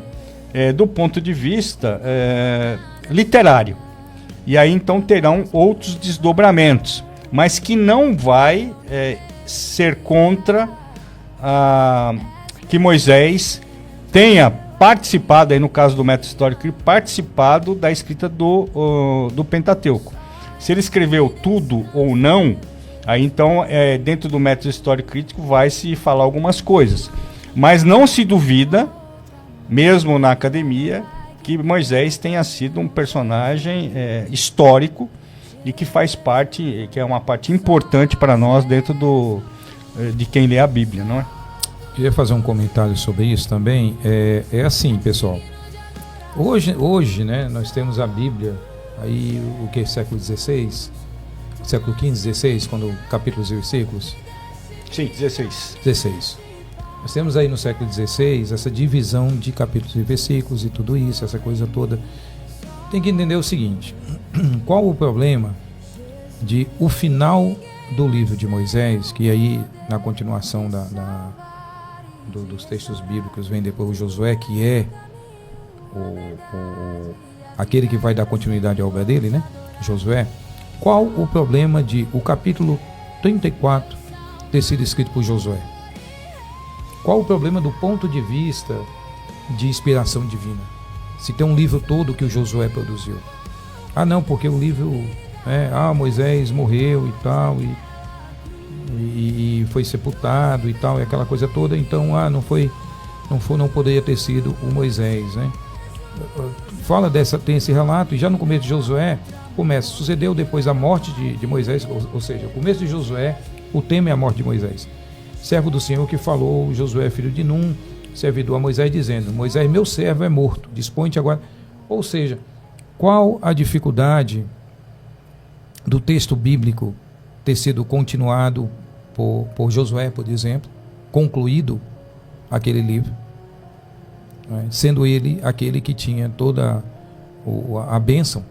do ponto de vista literário. E aí então terão outros desdobramentos, mas que não vai ser contra que Moisés tenha participado, aí no caso do método histórico, participado da escrita do Pentateuco. Se ele escreveu tudo ou não, aí então dentro do método histórico crítico vai se falar algumas coisas. Mas não se duvida, mesmo na academia, que Moisés tenha sido um personagem histórico e que faz parte, que é uma parte importante para nós dentro de quem lê a Bíblia, não é? Eu ia fazer um comentário sobre isso também. É assim, pessoal. Hoje, né, nós temos a Bíblia, aí o que? Século XVI? Século XV, XVI, quando capítulos e versículos? Sim, 16. 16. Nós temos aí no século XVI essa divisão de capítulos e versículos e tudo isso, essa coisa toda. Tem que entender o seguinte: qual o problema de o final do livro de Moisés, que aí na continuação dos textos bíblicos vem depois o Josué, que é aquele que vai dar continuidade à obra dele, né? Josué. Qual o problema de o capítulo 34 ter sido escrito por Josué? Qual o problema do ponto de vista de inspiração divina? Se tem um livro todo que o Josué produziu. Ah, não, porque o livro, Moisés morreu e tal, e foi sepultado e tal, e aquela coisa toda, então, não poderia ter sido o Moisés, né? Tem esse relato, e já no começo de Josué, sucedeu depois da morte de Moisés, ou seja, o começo de Josué, o tema é a morte de Moisés. Servo do Senhor que falou, Josué, filho de Num, servidor a Moisés, dizendo: Moisés, meu servo, é morto, dispõe-te agora. Ou seja, qual a dificuldade do texto bíblico ter sido continuado por Josué, por exemplo, concluído aquele livro, né? Sendo ele aquele que tinha toda a bênção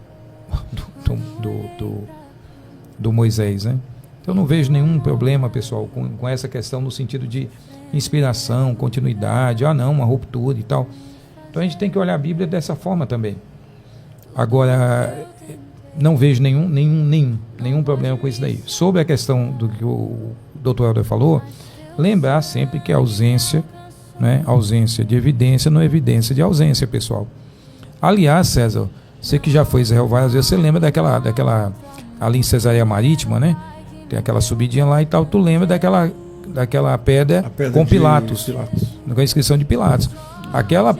do Moisés, né? Então não vejo nenhum problema, pessoal, com essa questão no sentido de inspiração, continuidade, uma ruptura e tal. Então a gente tem que olhar a Bíblia dessa forma também. Agora, não vejo nenhum problema com isso daí. Sobre a questão do que o Dr. Helder falou, lembrar sempre que a ausência, né, ausência de evidência não é evidência de ausência, pessoal. Aliás, César, você que já foi a Israel várias vezes, você lembra daquela ali em Cesareia Marítima, né? Tem aquela subidinha lá e tal, tu lembra daquela pedra com Pilatos, com a inscrição de Pilatos. Aquela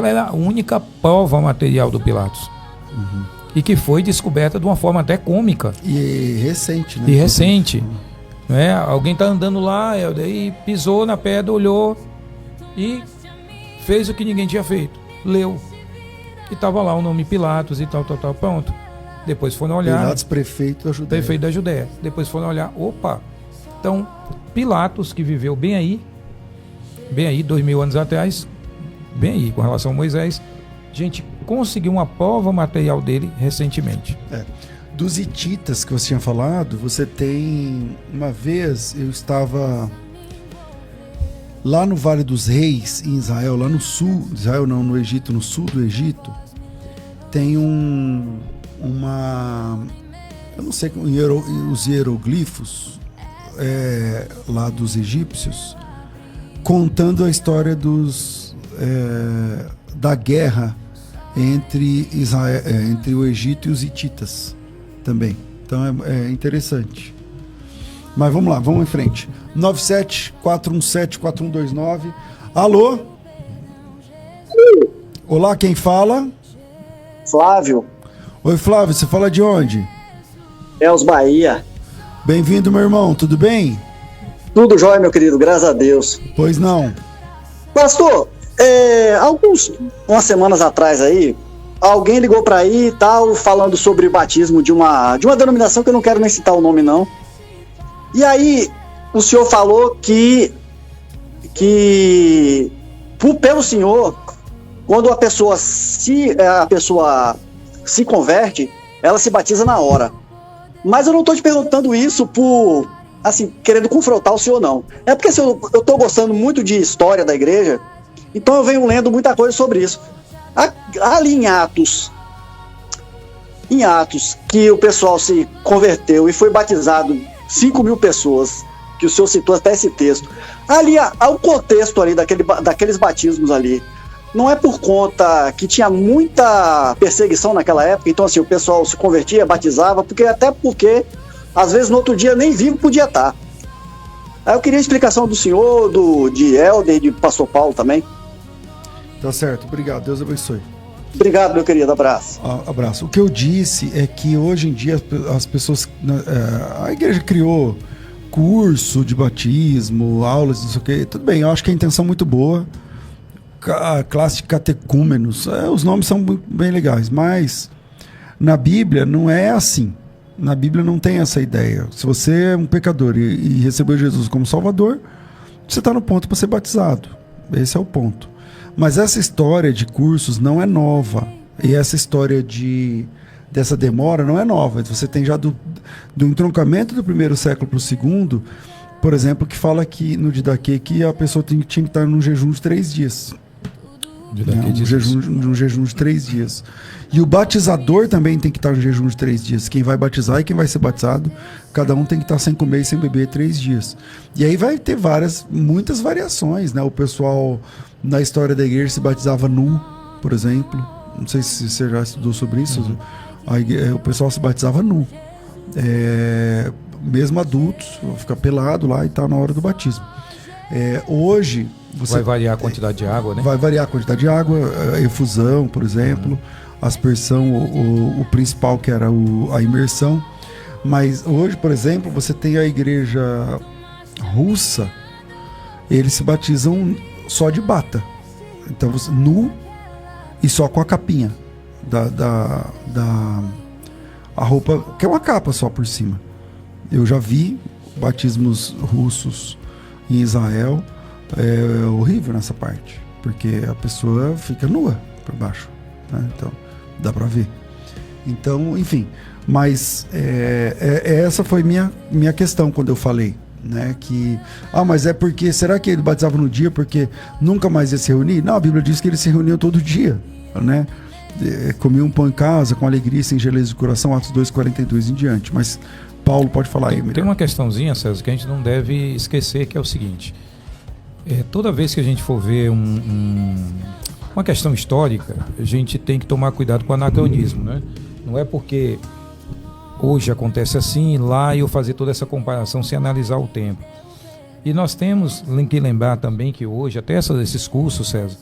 era a única prova material do Pilatos. Uhum. E que foi descoberta de uma forma até cômica. E recente, né? E recente. Né? Alguém está andando lá, e pisou na pedra, olhou e fez o que ninguém tinha feito. Leu. E estava lá o nome Pilatos e tal, pronto. Depois foram olhar. Pilatos, prefeito da Judéia. Depois foram olhar, opa. Então, Pilatos, que viveu bem aí, 2000 anos atrás, bem aí, com relação a Moisés, a gente conseguiu uma prova material dele recentemente. Dos hititas que você tinha falado, você tem... Uma vez eu estava lá no Vale dos Reis, em Israel, lá no sul, Israel não, no Egito, no sul do Egito, tem eu não sei, os hieroglifos lá dos egípcios, contando a história da guerra entre o Egito e os hititas também. Então é interessante. Mas vamos lá, vamos em frente. 97-417-4129. Alô? Olá, quem fala? Flávio. Oi, Flávio, você fala de onde? Os Bahia. Bem-vindo, meu irmão, tudo bem? Tudo jóia, meu querido, graças a Deus. Pois não. Pastor, umas semanas atrás aí, alguém ligou para aí e tal, falando sobre o batismo de uma denominação que eu não quero nem citar o nome, não. E aí, o senhor falou que pelo senhor, quando a pessoa se converte, ela se batiza na hora. Mas eu não estou te perguntando isso por, assim, querendo confrontar o senhor, não. É porque assim, eu estou gostando muito de história da igreja, então eu venho lendo muita coisa sobre isso. Ali em Atos, que o pessoal se converteu e foi batizado 5.000 pessoas, que o senhor citou até esse texto. Ali, há um contexto ali daqueles batismos ali. Não é por conta que tinha muita perseguição naquela época, então assim, o pessoal se convertia, batizava, até porque às vezes no outro dia nem vivo podia estar. Aí eu queria a explicação do senhor, de Helder e de pastor Paulo também. Tá certo, obrigado, Deus abençoe. Obrigado, meu querido, abraço. Abraço. O que eu disse é que hoje em dia as pessoas, a igreja criou curso de batismo, aulas, não sei o que, tudo bem, eu acho que a intenção é muito boa. A classe de catecúmenos, os nomes são bem legais, mas na Bíblia não é assim. Na Bíblia não tem essa ideia. Se você é um pecador e recebeu Jesus como Salvador, você está no ponto para ser batizado. Esse é o ponto. Mas essa história de cursos não é nova. E essa história dessa demora não é nova. Você tem já do entroncamento do primeiro século para o segundo, por exemplo, que fala que no Didaquê que a pessoa tinha que estar num jejum de 3 dias. Um jejum de 3 dias. E o batizador também tem que estar no jejum de 3 dias. Quem vai batizar e quem vai ser batizado, cada um tem que estar sem comer e sem beber 3 dias. E aí vai ter muitas variações, né? O pessoal na história da igreja se batizava nu, por exemplo. Não sei se você já estudou sobre isso. Uhum. O pessoal se batizava nu. Mesmo adultos, ficar pelado lá e tal na hora do batismo. Hoje vai variar a quantidade de água, né? Vai variar a quantidade de água, a efusão, por exemplo, aspersão, o principal que era a imersão. Mas hoje, por exemplo, você tem a igreja russa, eles se batizam só de bata. Então, nu e só com a capinha a roupa, que é uma capa só por cima. Eu já vi batismos russos em Israel. É horrível nessa parte, porque a pessoa fica nua por baixo, né? Então dá pra ver. Então, enfim, mas essa foi minha questão quando eu falei, né? Que mas é porque, será que ele batizava no dia porque nunca mais ia se reunir? Não, a Bíblia diz que eles se reuniam todo dia, né? Comiam um pão em casa com alegria, sem geleza de coração, Atos 2:42 em diante. Mas Paulo pode falar aí. Tem uma questãozinha, César, que a gente não deve esquecer, que é o seguinte: toda vez que a gente for ver uma questão histórica, a gente tem que tomar cuidado com o anacronismo, né? Não é porque hoje acontece assim, lá eu fazer toda essa comparação sem analisar o tempo. E nós temos que lembrar também que hoje, até esses cursos, César,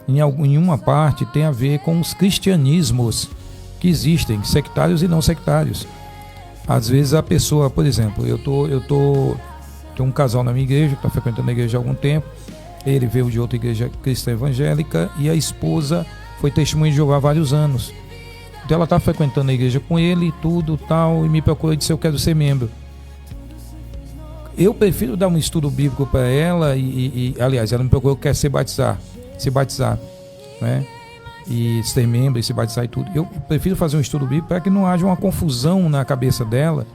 em uma parte tem a ver com os cristianismos que existem, sectários e não sectários. Às vezes a pessoa, por exemplo, tem um casal na minha igreja, que está frequentando a igreja há algum tempo, ele veio de outra igreja cristã evangélica e a esposa foi testemunha de Jeová há vários anos. Então ela está frequentando a igreja com ele, tudo tal, e me procurou e disse: eu quero ser membro. Eu prefiro dar um estudo bíblico para ela aliás, ela me procurou, quer se batizar, né? E ser membro e se batizar e tudo. Eu prefiro fazer um estudo bíblico para que não haja uma confusão na cabeça dela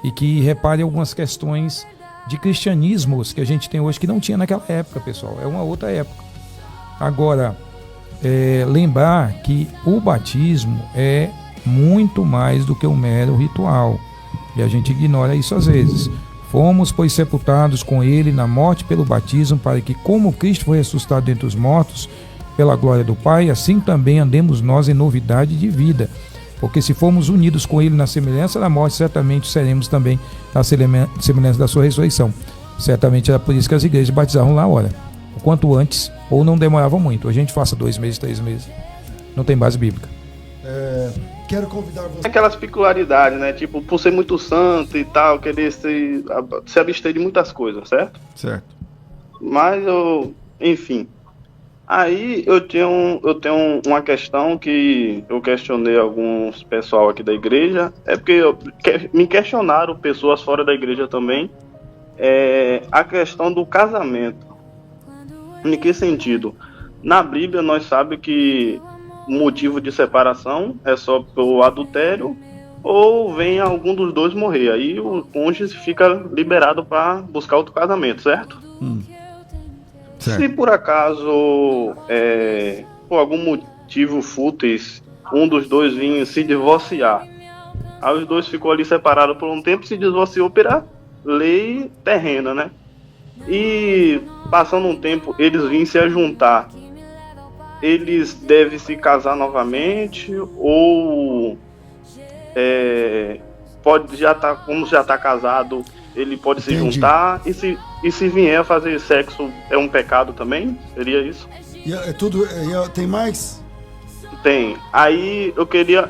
e que repare algumas questões de cristianismos que a gente tem hoje que não tinha naquela época, pessoal. É uma outra época. Agora, lembrar que o batismo é muito mais do que um mero ritual. E a gente ignora isso às vezes. Fomos, pois, sepultados com ele na morte pelo batismo, para que, como Cristo foi ressuscitado dentre os mortos, pela glória do Pai, assim também andemos nós em novidade de vida. Porque se formos unidos com ele na semelhança da morte, certamente seremos também na semelhança da sua ressurreição. Certamente era por isso que as igrejas batizavam na hora, o quanto antes, ou não demoravam muito. A gente faça 2 meses, 3 meses. Não tem base bíblica. Quero convidar você. Aquelas peculiaridades, né? Tipo, por ser muito santo e tal, querer se abster de muitas coisas, certo? Certo. Mas enfim. Aí eu tenho uma questão que eu questionei alguns pessoal aqui da igreja, porque me questionaram pessoas fora da igreja também, a questão do casamento. Em que sentido? Na Bíblia nós sabemos que o motivo de separação é só pelo adultério ou vem algum dos dois morrer. Aí o cônjuge fica liberado para buscar outro casamento, certo? Certo. Se por acaso, por algum motivo fúteis, um dos dois vinha se divorciar, aí os dois ficou ali separados por um tempo, se divorciou pela lei terrena, né? E passando um tempo, eles vinham se ajuntar. Eles devem se casar novamente ou pode já estar, como já está casado, ele pode se juntar e se vier a fazer sexo é um pecado também? Seria isso? Tem mais? Tem. Aí eu queria,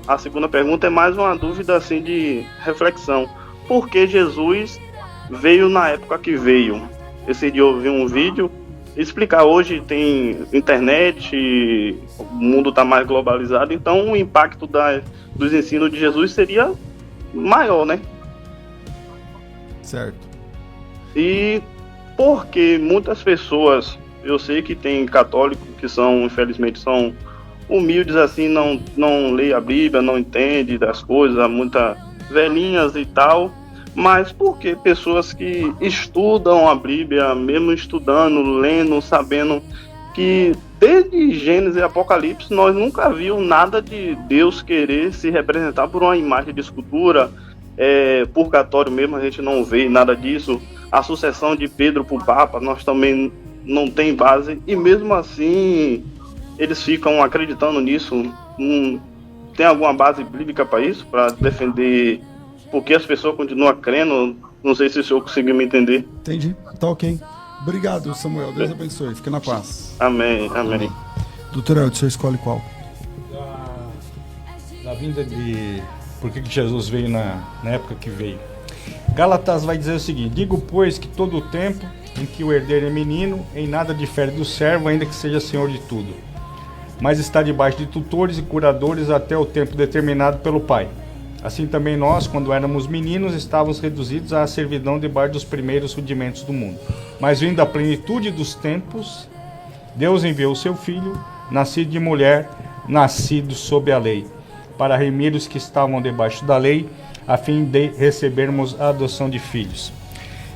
a segunda pergunta é mais uma dúvida assim de reflexão. Por que Jesus veio na época que veio? Esse dia eu vi um vídeo explicar, hoje tem internet, o mundo está mais globalizado, então o impacto dos ensinos de Jesus seria maior, né? Certo. E porque muitas pessoas, eu sei que tem católicos que infelizmente são humildes assim, não lê a Bíblia, não entende das coisas, muitas velhinhas e tal, mas por que pessoas que estudam a Bíblia, mesmo estudando, lendo, sabendo que desde Gênesis e Apocalipse, nós nunca vimos nada de Deus querer se representar por uma imagem de escultura, purgatório mesmo, a gente não vê nada disso. A sucessão de Pedro para o Papa, nós também não tem base, e mesmo assim eles ficam acreditando nisso. Tem alguma base bíblica para isso, para defender porque as pessoas continuam crendo? Não sei se o senhor conseguiu me entender. Entendi, tá ok. Obrigado, Samuel, Deus abençoe, fica na paz. Amém, amém. Doutor Elton, o senhor escolhe qual? Da vinda de... Por que Jesus veio na época que veio? Gálatas vai dizer o seguinte: digo, pois, que todo o tempo em que o herdeiro é menino, em nada difere do servo, ainda que seja senhor de tudo, mas está debaixo de tutores e curadores até o tempo determinado pelo Pai. Assim também nós, quando éramos meninos, estávamos reduzidos à servidão debaixo dos primeiros rudimentos do mundo. Mas vindo a plenitude dos tempos, Deus enviou o seu Filho, nascido de mulher, nascido sob a lei, para remir os que estavam debaixo da lei, a fim de recebermos a adoção de filhos.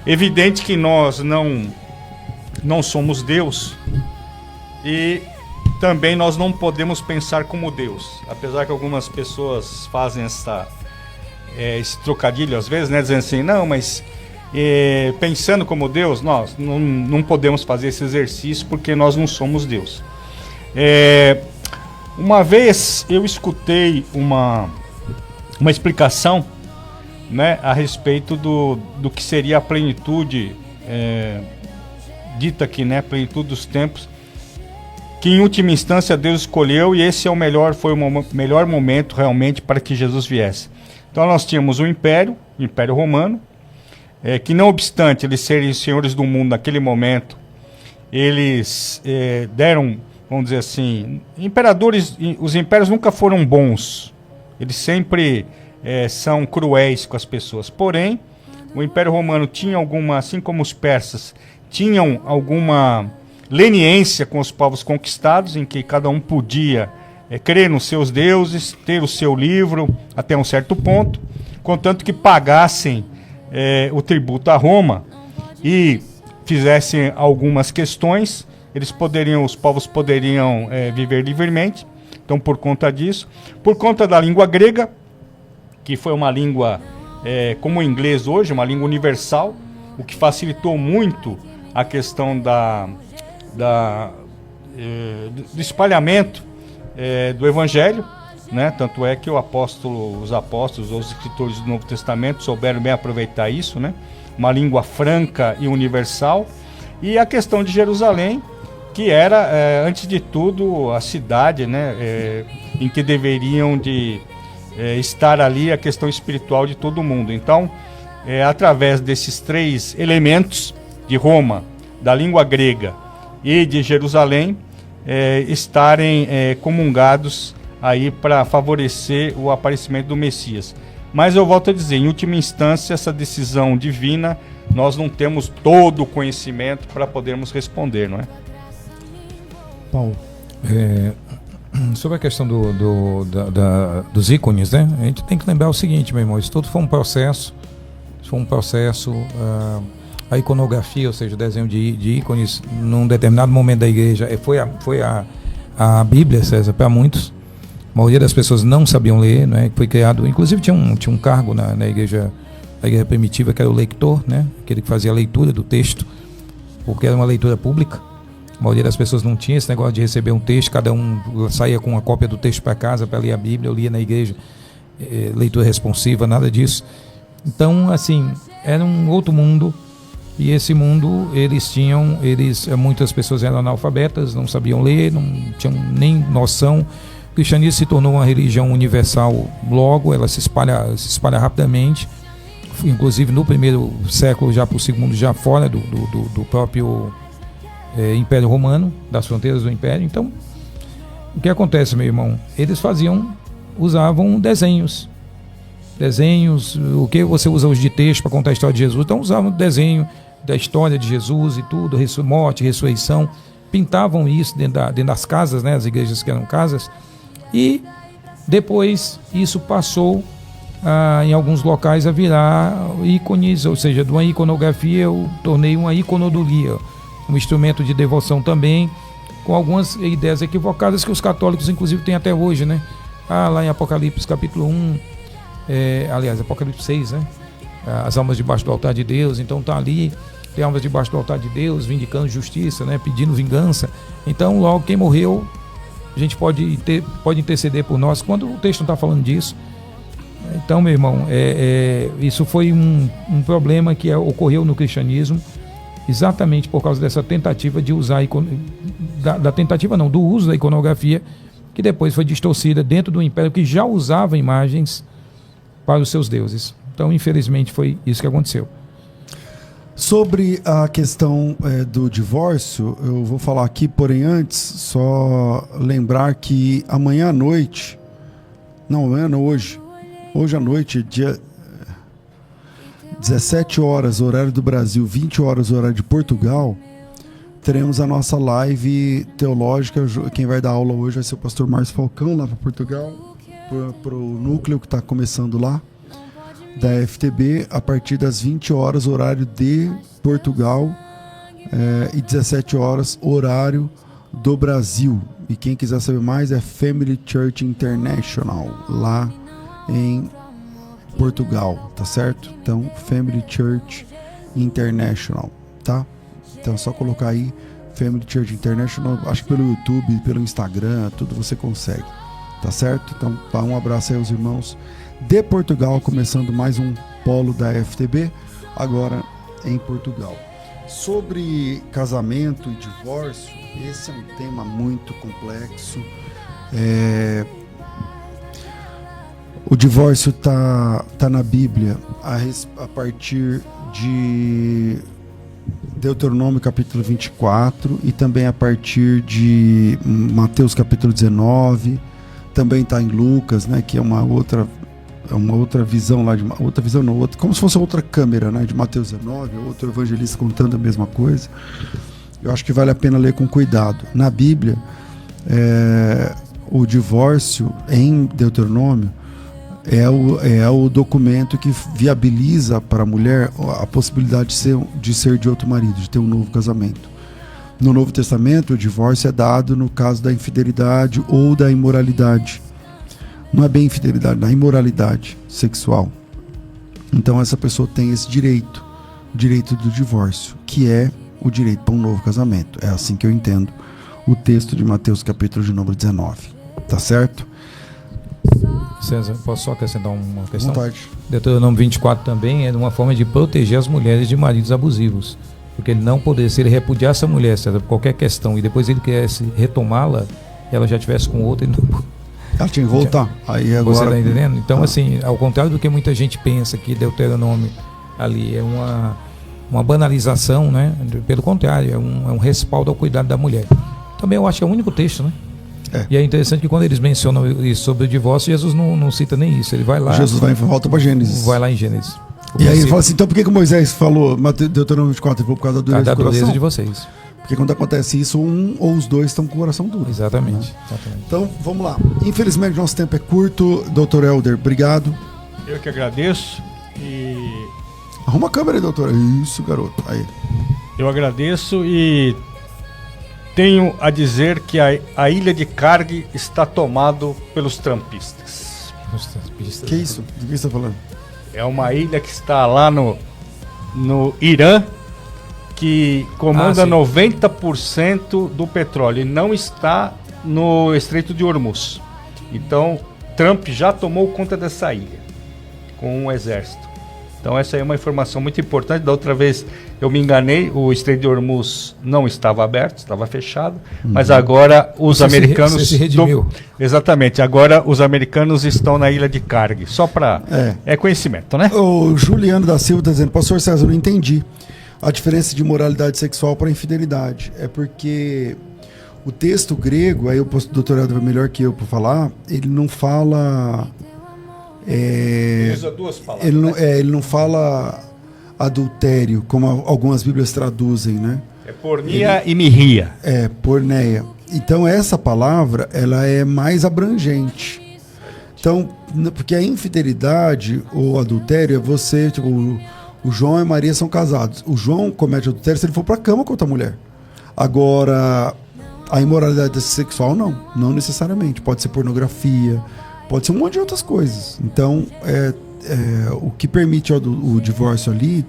Evidente que nós não somos Deus, e também nós não podemos pensar como Deus, apesar que algumas pessoas fazem esse trocadilho às vezes, né, dizendo assim, não, mas pensando como Deus, nós não podemos fazer esse exercício porque nós não somos Deus. Uma vez eu escutei uma explicação, né, a respeito do que seria a plenitude, dita aqui, né, plenitude dos tempos, que em última instância Deus escolheu, e esse foi o melhor momento realmente para que Jesus viesse. Então nós tínhamos o Império Romano, que não obstante eles serem senhores do mundo naquele momento, eles deram, vamos dizer assim, os impérios nunca foram bons, eles sempre são cruéis com as pessoas. Porém, o Império Romano tinha assim como os persas, tinham alguma leniência com os povos conquistados, em que cada um podia crer nos seus deuses, ter o seu livro até um certo ponto, contanto que pagassem o tributo a Roma e fizessem algumas questões, os povos poderiam viver livremente. Então, por conta disso, por conta da língua grega, que foi uma língua, como o inglês hoje, uma língua universal, o que facilitou muito a questão do espalhamento do Evangelho, né? Tanto é que os apóstolos, os escritores do Novo Testamento souberam bem aproveitar isso, né? Uma língua franca e universal. E a questão de Jerusalém, que era, antes de tudo, a cidade, né? Em que deveriam estar ali a questão espiritual de todo mundo. Então, através desses três elementos, de Roma, da língua grega e de Jerusalém, estarem comungados aí para favorecer o aparecimento do Messias. Mas eu volto a dizer, em última instância, essa decisão divina, nós não temos todo o conhecimento para podermos responder, não é? Paulo, sobre a questão dos ícones, né? A gente tem que lembrar o seguinte, meu irmão, isso tudo foi um processo, a iconografia, ou seja, o desenho de ícones, num determinado momento da igreja, foi a Bíblia, César, para muitos. A maioria das pessoas não sabiam ler, né? Foi criado, inclusive tinha um cargo na igreja primitiva, que era o leitor, né? Aquele que fazia a leitura do texto, porque era uma leitura pública. A maioria das pessoas não tinha esse negócio de receber um texto, cada um saía com uma cópia do texto para casa para ler a Bíblia. Eu lia na igreja, leitura responsiva, nada disso. Então, assim, era um outro mundo. E esse mundo, muitas pessoas eram analfabetas, não sabiam ler, não tinham nem noção. O cristianismo se tornou uma religião universal logo, ela se espalha rapidamente, inclusive no primeiro século, já para o segundo, já fora do próprio Império Romano, das fronteiras do Império. Então, o que acontece, meu irmão? Eles usavam desenhos, o que você usa hoje de texto para contar a história de Jesus, então usavam desenho da história de Jesus e tudo, morte, ressurreição, pintavam isso dentro das casas, né, as igrejas que eram casas, e depois isso passou em alguns locais a virar ícones, ou seja, de uma iconografia eu tornei uma iconodulia, um instrumento de devoção também, com algumas ideias equivocadas que os católicos inclusive têm até hoje, né? Lá em Apocalipse capítulo 1, aliás, Apocalipse 6, né? As almas debaixo do altar de Deus, então tá ali, tem almas debaixo do altar de Deus, vindicando justiça, né? Pedindo vingança. Então, logo quem morreu, a gente pode interceder por nós, quando o texto não está falando disso. Então, meu irmão, isso foi um problema que ocorreu no cristianismo, exatamente por causa dessa tentativa de usar do uso da iconografia, que depois foi distorcida dentro do império que já usava imagens para os seus deuses. Então, infelizmente, foi isso que aconteceu. Sobre a questão do divórcio, eu vou falar aqui, porém antes, só lembrar que amanhã à noite, hoje à noite, dia 17 horas, horário do Brasil, 20 horas, horário de Portugal, teremos a nossa live teológica. Quem vai dar aula hoje vai ser o pastor Márcio Falcão, lá para Portugal, para o núcleo que está começando lá, da FTB, a partir das 20 horas, horário de Portugal, e 17 horas, horário do Brasil. E quem quiser saber mais é Family Church International, lá em Portugal, tá certo? Então, Family Church International, tá? Então é só colocar aí Family Church International, acho que pelo YouTube, pelo Instagram, tudo você consegue, tá certo? Então, um abraço aí aos irmãos de Portugal, começando mais um polo da FTB, agora em Portugal. Sobre casamento e divórcio, esse é um tema muito complexo. O divórcio tá na Bíblia a partir de Deuteronômio capítulo 24 e também a partir de Mateus capítulo 19, também está em Lucas, né, que é uma outra visão lá, como se fosse outra câmera, né, de Mateus 19, outro evangelista contando a mesma coisa. Eu acho que vale a pena ler com cuidado. Na Bíblia, o divórcio em Deuteronômio é o documento que viabiliza para a mulher a possibilidade de ser de outro marido, de ter um novo casamento. No Novo Testamento, o divórcio é dado no caso da infidelidade ou da imoralidade. Não é bem infidelidade, da imoralidade sexual. Então essa pessoa tem esse direito, o direito do divórcio, que é o direito para um novo casamento. É assim que eu entendo o texto de Mateus capítulo de número 19. Tá certo? César, posso só acrescentar uma questão? Vontade. Deuteronômio 24 também é uma forma de proteger as mulheres de maridos abusivos. Porque ele não poderia, se ele repudiar essa mulher, César, por qualquer questão, e depois ele quisesse retomá-la, ela já estivesse com outra, ele não... Ela tinha que voltar. Aí agora... Você está entendendo? Então, assim, ao contrário do que muita gente pensa que Deuteronômio ali é uma banalização, né? Pelo contrário, é um respaldo ao cuidado da mulher. Também eu acho que é o único texto, né? E é interessante que quando eles mencionam isso sobre o divórcio, Jesus não cita nem isso. Ele vai lá. Jesus volta para Gênesis. Vai lá em Gênesis. E aí ele fala assim: então por que Moisés falou, Deuteronômio 24, ele falou por causa da dureza do coração? De vocês. Porque quando acontece isso, um ou os dois estão com o coração duro. Exatamente. Né? Exatamente. Então, vamos lá. Infelizmente, nosso tempo é curto. Dr. Helder, obrigado. Eu que agradeço. E... Arruma a câmera aí, doutor. Isso, garoto. Aí. Eu agradeço e tenho a dizer que a ilha de Karg está tomada pelos trampistas. Que isso? Do que você está falando? É uma ilha que está lá no Irã, que comanda 90% do petróleo e não está no Estreito de Hormuz. Então, Trump já tomou conta dessa ilha com um exército. Então, essa é uma informação muito importante. Da outra vez eu me enganei, o Estreito de Hormuz não estava aberto, estava fechado, mas agora os americanos... Você se redimiu. Exatamente, agora os americanos estão na ilha de Karg, só para... É conhecimento, né? O Juliano da Silva está dizendo: pastor César, eu não entendi a diferença de moralidade sexual para infidelidade. É porque o texto grego, aí o doutorado vai melhor que eu para falar, ele não fala... Ele usa duas palavras. Ele não fala adultério, como algumas bíblias traduzem, né? É pornia e mirria. É, porneia. Então essa palavra, ela é mais abrangente. Então, porque a infidelidade ou adultério é você, tipo, o João e a Maria são casados. O João comete adultério se ele for pra cama com outra mulher. Agora, A imoralidade sexual não necessariamente. Pode ser pornografia, pode ser um monte de outras coisas. Então, o que permite o divórcio ali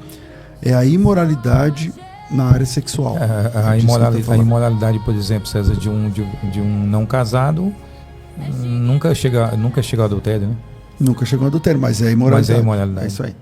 é a imoralidade na área sexual. A imoralidade, por exemplo, César, de um não casado, nunca chega ao adultério, né? Nunca chegou ao adultério, mas é imoralidade. Mas é imoralidade. É isso aí.